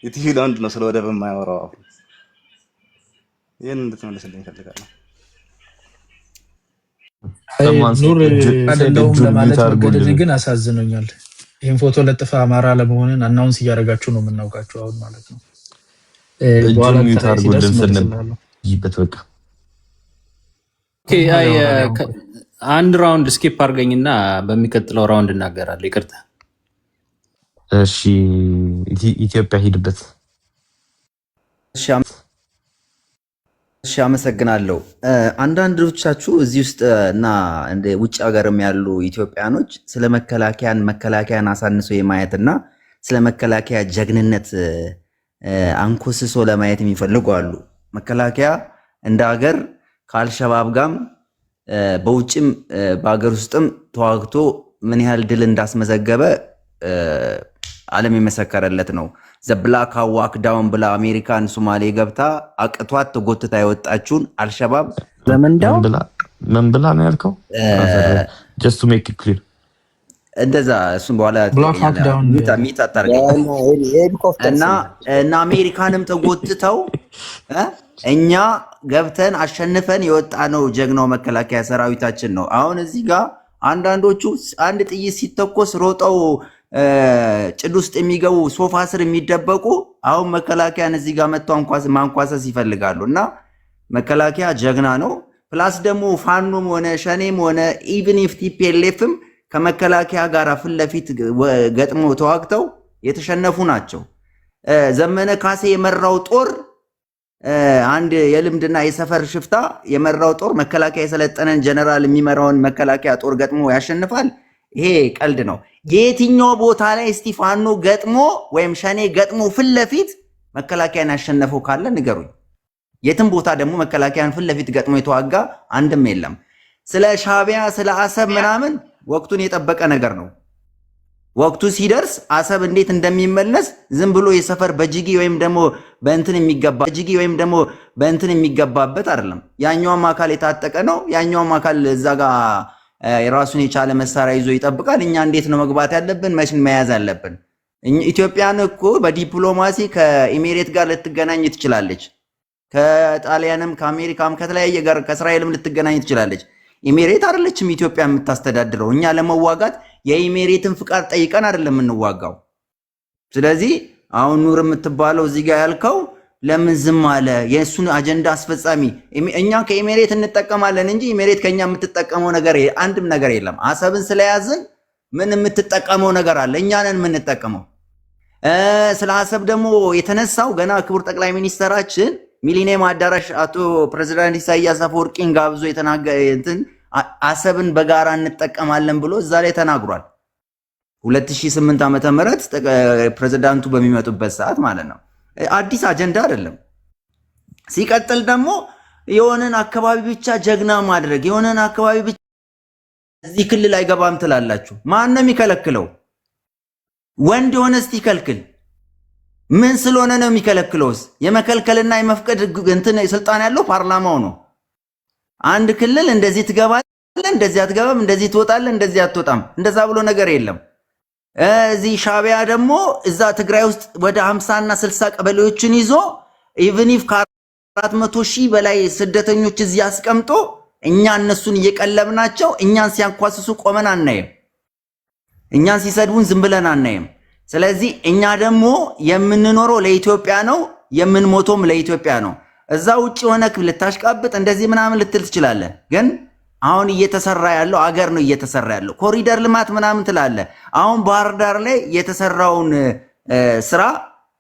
የቲቪ ለምንድን ነው ስለ ወደብ የማያወራው? አሁን ይሄን እንድትመልስልኝ እፈልጋለሁ። ኑር እንደውም ለማለት መገደድ ግን አሳዝኖኛል። ይህን ፎቶ ለጥፈ አማራ ለመሆንን አናውንስ እያደረጋችሁ ነው የምናውቃችሁ አሁን ማለት ነው። በኋላ በቃ አንድ ራውንድ ስኪፕ አድርገኝና በሚቀጥለው ራውንድ እናገራለሁ። ይቅርታ። እሺ ኢትዮጵያ ሂድበት። እሺ አመሰግናለሁ። አንዳንዶቻችሁ እዚህ ውስጥ እና እንደ ውጭ ሀገርም ያሉ ኢትዮጵያኖች ስለ መከላከያን አሳንሶ የማየትና ስለ መከላከያ ጀግንነት አንኮስሶ ለማየት የሚፈልጉ አሉ። መከላከያ እንደ ሀገር ከአልሸባብ ጋርም በውጭም በሀገር ውስጥም ተዋግቶ ምን ያህል ድል እንዳስመዘገበ ዓለም የመሰከረለት ነው። ዘብላክ ዋክ ዳውን ብላ አሜሪካን ሶማሌ ገብታ አቅቷት ተጎትታ የወጣችውን አልሸባብ ዘመንዳው ምን ብላ ነው ያልከው? just to make it clear እንደዛ እሱን በኋላ ሚት አታርገኝ እና አሜሪካንም ተጎትተው እኛ ገብተን አሸንፈን የወጣ ነው ጀግናው መከላከያ ሰራዊታችን ነው። አሁን እዚህ ጋር አንዳንዶቹ አንድ ጥይት ሲተኮስ ሮጠው ጭድ ውስጥ የሚገቡ ሶፋ ስር የሚደበቁ አሁን መከላከያን እዚህ ጋር መጥተው ማንኳሰስ ይፈልጋሉ። እና መከላከያ ጀግና ነው። ፕላስ ደግሞ ፋኖም ሆነ ሸኔም ሆነ ኢቭን ኢፍ ቲፒኤልኤፍም ከመከላከያ ጋር ፊት ለፊት ገጥሞ ተዋግተው የተሸነፉ ናቸው። ዘመነ ካሴ የመራው ጦር አንድ የልምድና የሰፈር ሽፍታ የመራው ጦር መከላከያ የሰለጠነን ጀነራል የሚመራውን መከላከያ ጦር ገጥሞ ያሸንፋል? ይሄ ቀልድ ነው። የትኛው ቦታ ላይ እስቲፋኖ ገጥሞ ወይም ሸኔ ገጥሞ ፊት ለፊት መከላከያን ያሸነፈው ካለ ንገሩኝ። የትም ቦታ ደግሞ መከላከያን ፊት ለፊት ገጥሞ የተዋጋ አንድም የለም። ስለ ሻቢያ ስለ አሰብ ምናምን ወቅቱን የጠበቀ ነገር ነው። ወቅቱ ሲደርስ አሰብ እንዴት እንደሚመለስ ዝም ብሎ የሰፈር በጅጊ ወይም ደግሞ በእንትን የሚገባበት አይደለም። ያኛውም አካል የታጠቀ ነው። ያኛውም አካል እዛ ጋር የራሱን የቻለ መሳሪያ ይዞ ይጠብቃል። እኛ እንዴት ነው መግባት ያለብን? መቼም መያዝ አለብን። ኢትዮጵያን እኮ በዲፕሎማሲ ከኢሜሬት ጋር ልትገናኝ ትችላለች። ከጣሊያንም ከአሜሪካም ከተለያየ ጋር ከእስራኤልም ልትገናኝ ትችላለች። ኢሜሬት አይደለችም ኢትዮጵያ የምታስተዳድረው። እኛ ለመዋጋት የኢሜሬትን ፍቃድ ጠይቀን አይደለም የምንዋጋው። ስለዚህ አሁን ኑር የምትባለው እዚህ ጋር ያልከው ለምን ዝም አለ? የእሱን አጀንዳ አስፈጻሚ እኛ ከኢሜሬት እንጠቀማለን እንጂ ኢሜሬት ከኛ የምትጠቀመው ነገር አንድም ነገር የለም። አሰብን ስለያዝን ምን የምትጠቀመው ነገር አለ? እኛ ነን የምንጠቀመው። ስለ አሰብ ደግሞ የተነሳው ገና ክቡር ጠቅላይ ሚኒስተራችን ሚሊኒየም አዳራሽ አቶ ፕሬዝዳንት ኢሳያስ አፈወርቂን ጋብዞ አሰብን በጋራ እንጠቀማለን ብሎ እዛ ላይ ተናግሯል። 2008 ዓመተ ምህረት ፕሬዝዳንቱ በሚመጡበት ሰዓት ማለት ነው። አዲስ አጀንዳ አይደለም። ሲቀጥል ደግሞ የሆነን አካባቢ ብቻ ጀግና ማድረግ የሆነን አካባቢ ብቻ እዚህ ክልል አይገባም ትላላችሁ። ማን ነው የሚከለክለው? ወንድ የሆነ እስቲ ከልክል። ምን ስለሆነ ነው የሚከለክለውስ? የመከልከልና የመፍቀድ እንትን ስልጣን ያለው ፓርላማው ነው። አንድ ክልል እንደዚህ ትገባለህ፣ እንደዚህ አትገባም፣ እንደዚህ ትወጣለህ፣ እንደዚህ አትወጣም፣ እንደዛ ብሎ ነገር የለም። እዚህ ሻቢያ ደግሞ እዛ ትግራይ ውስጥ ወደ 50 እና 60 ቀበሌዎችን ይዞ ኢቭን ኢፍ ከ400,000 በላይ ስደተኞች እዚህ አስቀምጦ እኛ እነሱን እየቀለብናቸው እኛን ሲያንኳስሱ ቆመን አናይም። እኛን ሲሰድቡን ዝም ብለን አናይም። ስለዚህ እኛ ደግሞ የምንኖረው ለኢትዮጵያ ነው፣ የምንሞተውም ለኢትዮጵያ ነው። እዛ ውጭ ሆነ ልታሽቃብጥ እንደዚህ ምናምን ልትል ትችላለህ። ግን አሁን እየተሰራ ያለው አገር ነው እየተሰራ ያለው ኮሪደር ልማት ምናምን ትላለህ። አሁን ባህር ዳር ላይ የተሰራውን ስራ፣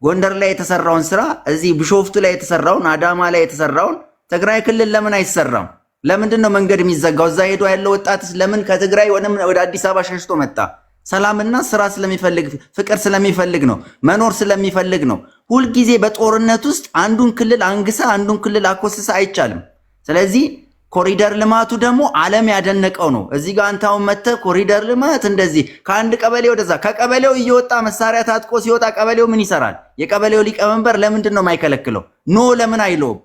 ጎንደር ላይ የተሰራውን ስራ፣ እዚህ ቢሾፍቱ ላይ የተሰራውን፣ አዳማ ላይ የተሰራውን ትግራይ ክልል ለምን አይሰራም? ለምንድን ነው መንገድ የሚዘጋው? እዛ ሄዶ ያለው ወጣትስ ለምን ከትግራይ ወደ አዲስ አበባ ሸሽቶ መጣ? ሰላምና ስራ ስለሚፈልግ፣ ፍቅር ስለሚፈልግ ነው፣ መኖር ስለሚፈልግ ነው። ሁልጊዜ በጦርነት ውስጥ አንዱን ክልል አንግሳ አንዱን ክልል አኮስሳ አይቻልም። ስለዚህ ኮሪደር ልማቱ ደግሞ ዓለም ያደነቀው ነው። እዚህ ጋር አንተ አሁን መተህ ኮሪደር ልማት እንደዚህ ከአንድ ቀበሌ ወደዛ ከቀበሌው እየወጣ መሳሪያ ታጥቆ ሲወጣ ቀበሌው ምን ይሰራል? የቀበሌው ሊቀመንበር ለምንድን ነው የማይከለክለው? ኖ ለምን አይለውም?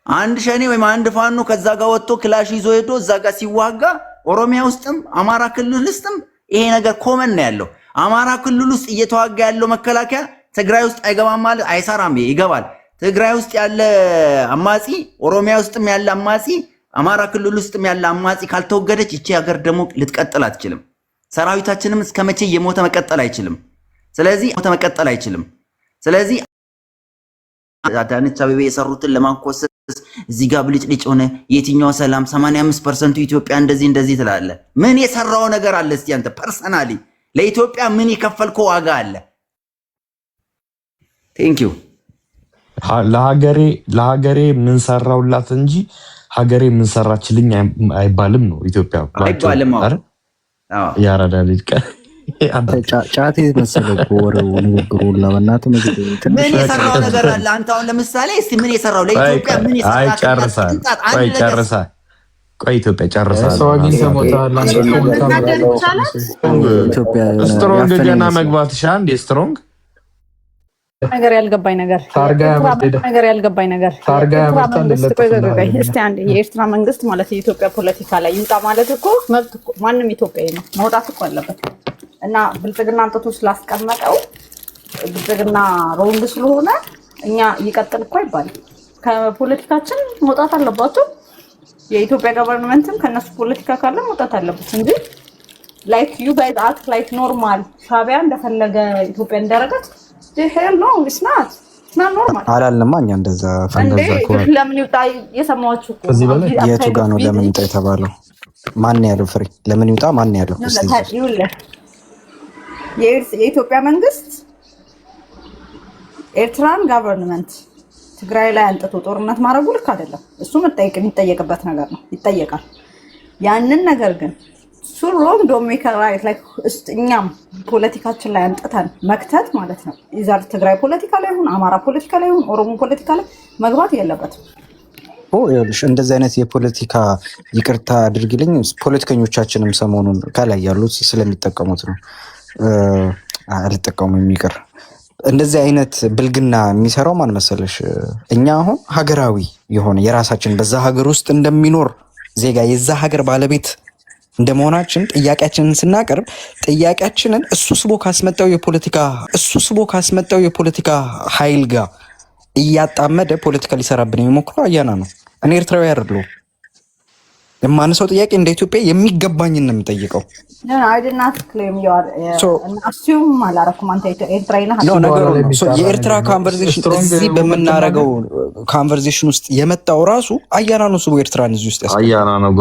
አንድ ሸኔ ወይም አንድ ፋኖ ከዛ ጋር ወጥቶ ክላሽ ይዞ ሄዶ እዛ ጋር ሲዋጋ ኦሮሚያ ውስጥም አማራ ክልል ውስጥም ይሄ ነገር ኮመን ነው ያለው። አማራ ክልል ውስጥ እየተዋጋ ያለው መከላከያ ትግራይ ውስጥ አይገባም ማለት አይሰራም፣ ይገባል። ትግራይ ውስጥ ያለ አማጺ ኦሮሚያ ውስጥም ያለ አማጺ አማራ ክልል ውስጥም ያለ አማጺ ካልተወገደች ይቺ ሀገር ደግሞ ልትቀጥል አትችልም። ሰራዊታችንም እስከመቼ እየሞተ መቀጠል አይችልም። ስለዚህ አዳነች አቤቤ የሰሩትን ለማንኮሰስ እዚህ ጋር ብልጭልጭ ሆነ። የትኛው ሰላም 85% ኢትዮጵያ እንደዚህ ትላለ። ምን የሰራው ነገር አለ? እስቲ አንተ ፐርሰናሊ ለኢትዮጵያ ምን የከፈልከው ዋጋ አለ? ቴንክ ዩ ለሀገሬ ምን ሰራውላት እንጂ ሀገሬ ምን ሰራችልኝ አይባልም ነው ኢትዮጵያ አይባልም። ያራዳ ልጅ ጫቴ መሰለህ ወሬው ንግግሩን ለመናት ምን የሰራው ነገር አለ? አንተ አሁን ለምሳሌ እስቲ ምን የሰራው ለኢትዮጵያ ምን ጨርሳ ኢትዮጵያ ጨርሳ ስትሮንግ ገና መግባት ሻንድ ስትሮንግ ነገር ያልገባኝ ነገር እስቲ አንዴ የኤርትራ መንግስት ማለት የኢትዮጵያ ፖለቲካ ላይ ይውጣ ማለት እኮ መብት እኮ ማንም ኢትዮጵያዊ ነው መውጣት እኮ አለበት። እና ብልጽግና አንተቱ ስላስቀመጠው ብልጽግና ሮንግ ስለሆነ እኛ ይቀጥል እኮ አይባልም። ከፖለቲካችን መውጣት አለባቸው። የኢትዮጵያ ገቨርንመንትም ከነሱ ፖለቲካ ካለ መውጣት አለበት እንጂ ላይክ ዩ ጋይዝ አክት ላይክ ኖርማል ሻቢያ እንደፈለገ ኢትዮጵያ እንዳረጋት ሄል ነው ስናት ኖርማል አላልንማ። እኛ እንደዛ ለምን ይውጣ የሰማችሁ እኮ የቱ ጋር ነው ለምን ይውጣ የተባለው? ማን ያለው? ፍሬ ለምን ይውጣ ማን ያለው? የኢትዮጵያ መንግስት ኤርትራን ጋቨርንመንት ትግራይ ላይ አንጥቶ ጦርነት ማድረጉ ልክ አይደለም። እሱ የሚጠየቅበት ነገር ነው፣ ይጠየቃል። ያንን ነገር ግን ሱሮም ዶሜከር ራይት ላይክ እኛም ፖለቲካችን ላይ አንጥተን መክተት ማለት ነው። ይዛር ትግራይ ፖለቲካ ላይ ይሁን አማራ ፖለቲካ ላይ ይሁን ኦሮሞ ፖለቲካ ላይ መግባት የለበትም። ይኸውልሽ እንደዚህ አይነት የፖለቲካ ይቅርታ አድርግልኝ ፖለቲከኞቻችንም ሰሞኑን ከላይ ያሉት ስለሚጠቀሙት ነው። አልጠቀሙም የሚቀር እንደዚህ አይነት ብልግና የሚሰራው ማን መሰለሽ? እኛ አሁን ሀገራዊ የሆነ የራሳችን በዛ ሀገር ውስጥ እንደሚኖር ዜጋ የዛ ሀገር ባለቤት እንደመሆናችን ጥያቄያችንን ስናቀርብ ጥያቄያችንን እሱ ስቦ ካስመጣው የፖለቲካ ኃይል ጋር እያጣመደ ፖለቲካ ሊሰራብን የሚሞክረው አያና ነው። እኔ ኤርትራዊ አይደለሁም። የማነሳው ጥያቄ እንደ ኢትዮጵያ የሚገባኝን ነው የምጠይቀው። የኤርትራ ኮንቨርሴሽን እዚህ በምናደርገው ኮንቨርሴሽን ውስጥ የመጣው ራሱ አያና ነው። ስቦ ኤርትራን እዚህ ውስጥ አያና ነው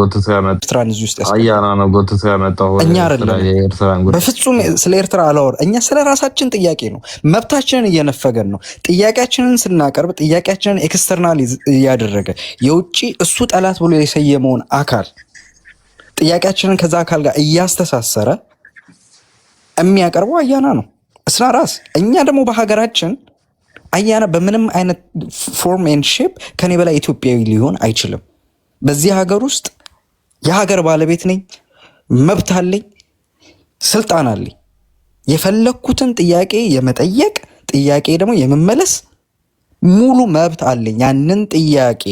ጎትቶ ያመጣው እኛ አይደለም። በፍጹም ስለ ኤርትራ አላወራም። እኛ ስለ ራሳችን ጥያቄ ነው። መብታችንን እየነፈገን ነው። ጥያቄያችንን ስናቀርብ ጥያቄያችንን ኤክስተርናል እያደረገ የውጭ እሱ ጠላት ብሎ የሰየመውን አካል ጥያቄያችንን ከዛ አካል ጋር እያስተሳሰረ የሚያቀርበው አያና ነው። እስና ራስ እኛ ደግሞ በሀገራችን አያና በምንም አይነት ፎርም ኤንድ ሼፕ ከኔ በላይ ኢትዮጵያዊ ሊሆን አይችልም። በዚህ ሀገር ውስጥ የሀገር ባለቤት ነኝ፣ መብት አለኝ፣ ስልጣን አለኝ። የፈለኩትን ጥያቄ የመጠየቅ ጥያቄ ደግሞ የመመለስ ሙሉ መብት አለኝ። ያንን ጥያቄ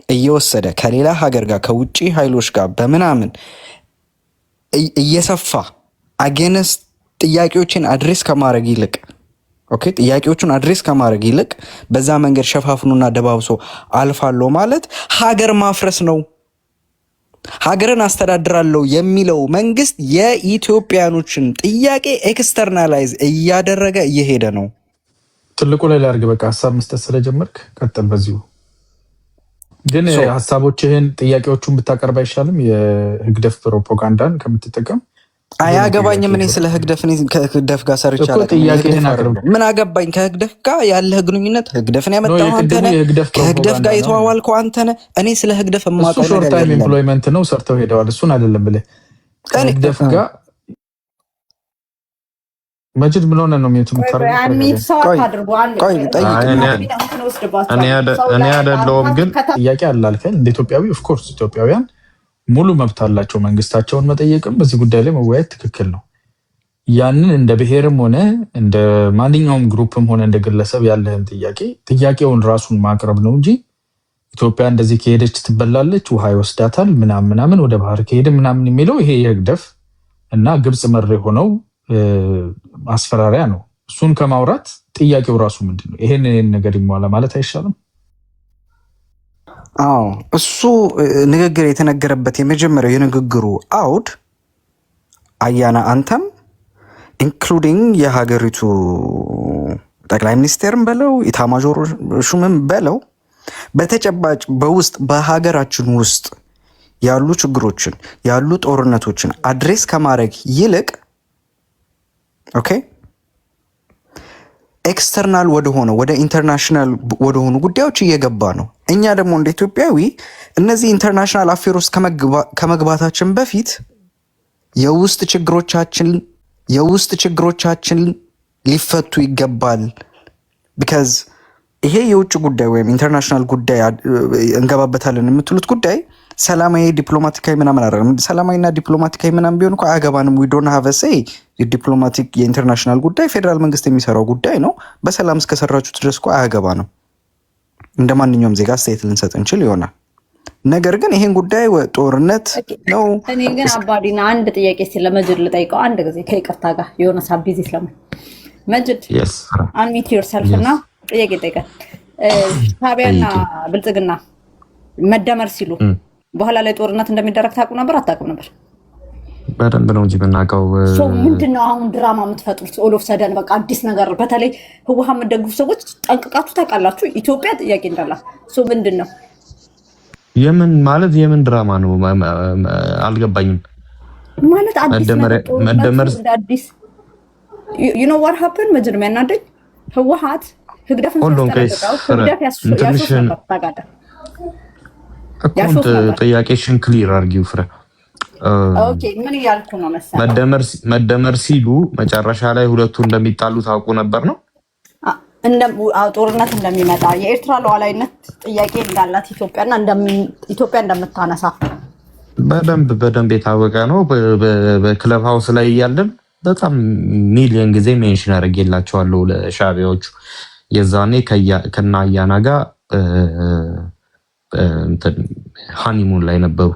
እየወሰደ ከሌላ ሀገር ጋር ከውጭ ኃይሎች ጋር በምናምን እየሰፋ አጌንስት ጥያቄዎችን አድሬስ ከማድረግ ይልቅ በዛ መንገድ ሸፋፍኑና ደባብሶ አልፋለሁ ማለት ሀገር ማፍረስ ነው። ሀገርን አስተዳድራለሁ የሚለው መንግስት የኢትዮጵያኖችን ጥያቄ ኤክስተርናላይዝ እያደረገ እየሄደ ነው። ትልቁ ላይ ላድርግ። በቃ ሀሳብ መስጠት ስለጀመርክ ቀጥል በዚሁ። ግን ሀሳቦችህን ጥያቄዎቹን ብታቀርብ አይሻልም? የህግደፍ ፕሮፓጋንዳን ከምትጠቀም አያገባኝም። እኔ ስለ ህግደፍ ከህግደፍ ጋር ሰርቻለሁ። ምን አገባኝ? ከህግደፍ ጋር ያለህ ግንኙነት ህግደፍን ያመጣው አንተ ነህ። ከህግደፍ ጋር የተዋዋልከው አንተ ነህ። እኔ ስለ ህግደፍ የማውቀው ነገር ሾርት ታይም ኤምፕሎይመንት ነው፣ ሰርተው ሄደዋል። እሱን አይደለም ብለህ ከህግደፍ ጋር መጅድ ምን ሆነ ነው የምትመጣው? እኔ አይደለሁም ግን ጥያቄ አላልከን እንደ ኢትዮጵያዊ ኦፍ ኮርስ ኢትዮጵያውያን ሙሉ መብት አላቸው መንግስታቸውን መጠየቅም በዚህ ጉዳይ ላይ መወያየት ትክክል ነው። ያንን እንደ ብሔርም ሆነ እንደ ማንኛውም ግሩፕም ሆነ እንደ ግለሰብ ያለህን ጥያቄውን ራሱን ማቅረብ ነው እንጂ ኢትዮጵያ እንደዚህ ከሄደች ትበላለች፣ ውሃ ይወስዳታል፣ ምናምን ወደ ባህር ከሄደ ምናምን የሚለው ይሄ የህግደፍ እና ግብጽ መር የሆነው ማስፈራሪያ ነው። እሱን ከማውራት ጥያቄው ራሱ ምንድነው? ይሄን ነገር ይሟላ ማለት አይሻልም? አዎ እሱ ንግግር የተነገረበት የመጀመሪያው የንግግሩ አውድ አያና አንተም ኢንክሉዲንግ የሀገሪቱ ጠቅላይ ሚኒስቴርም በለው ኢታማዦር ሹምም በለው በተጨባጭ በውስጥ በሀገራችን ውስጥ ያሉ ችግሮችን ያሉ ጦርነቶችን አድሬስ ከማድረግ ይልቅ ኦኬ ኤክስተርናል ወደሆነ ወደ ኢንተርናሽናል ወደሆኑ ጉዳዮች እየገባ ነው። እኛ ደግሞ እንደ ኢትዮጵያዊ እነዚህ ኢንተርናሽናል አፌር ውስጥ ከመግባታችን በፊት የውስጥ ችግሮቻችን ሊፈቱ ይገባል። ቢካዝ ይሄ የውጭ ጉዳይ ወይም ኢንተርናሽናል ጉዳይ እንገባበታለን የምትሉት ጉዳይ ሰላማዊ ዲፕሎማቲካዊ ምናምን አይደለም። ሰላማዊና ዲፕሎማቲካዊ ምናምን ቢሆን እኮ አያገባንም። ዊ ዶንት ሃቭ አ ሴይ። የዲፕሎማቲክ የኢንተርናሽናል ጉዳይ ፌዴራል መንግስት የሚሰራው ጉዳይ ነው። በሰላም እስከሰራችሁት ድረስ እኮ አያገባንም። እንደ ማንኛውም ዜጋ አስተያየት ልንሰጥ እንችል ይሆናል። ነገር ግን ይሄን ጉዳይ ጦርነት ነው። እኔ ግን አባዲና አንድ ጥያቄ ስለመጅድ ልጠይቀው አንድ ጊዜ ከይቅርታ ጋር የሆነ ሳብ ቢዚ ስለምን መጅድ አንሚት ዮርሰልፍ እና ጥያቄ ጠይቀን ሻዕቢያና ብልጽግና መደመር ሲሉ በኋላ ላይ ጦርነት እንደሚደረግ ታውቁ ነበር አታውቁም ነበር? በደንብ ነው እንጂ የምናውቀው። ምንድነው አሁን ድራማ የምትፈጥሩት? ኦሎፍ ሰደን በቃ አዲስ ነገር። በተለይ ህወሓት የምትደግፉ ሰዎች ጠንቅቃችሁ ታውቃላችሁ ኢትዮጵያ ጥያቄ እንዳላት። ምንድን ነው የምን ድራማ ነው? አልገባኝም። ማለት መደመር አዲስ you know what happened መጀመሪያ ያናደኝ ህወሓት ህግደፍን ጥያቄሽን ክሊር አድርጊው ፍሬ። ኦኬ ምን እያልኩ ነው መሰለህ? መደመር ሲሉ መጨረሻ ላይ ሁለቱ እንደሚጣሉ ታውቁ ነበር ነው? ጦርነት እንደሚመጣ የኤርትራ ሉዓላዊነት ጥያቄ እንዳላት ኢትዮጵያ እንደምታነሳ በደንብ የታወቀ ነው። በክለብ ሃውስ ላይ እያለን በጣም ሚሊዮን ጊዜ ሜንሽን አድርጌላቸዋለሁ ለሻዕቢያዎቹ። የዛኔ ከና አያና ጋር ሃኒሙን ላይ ነበሩ።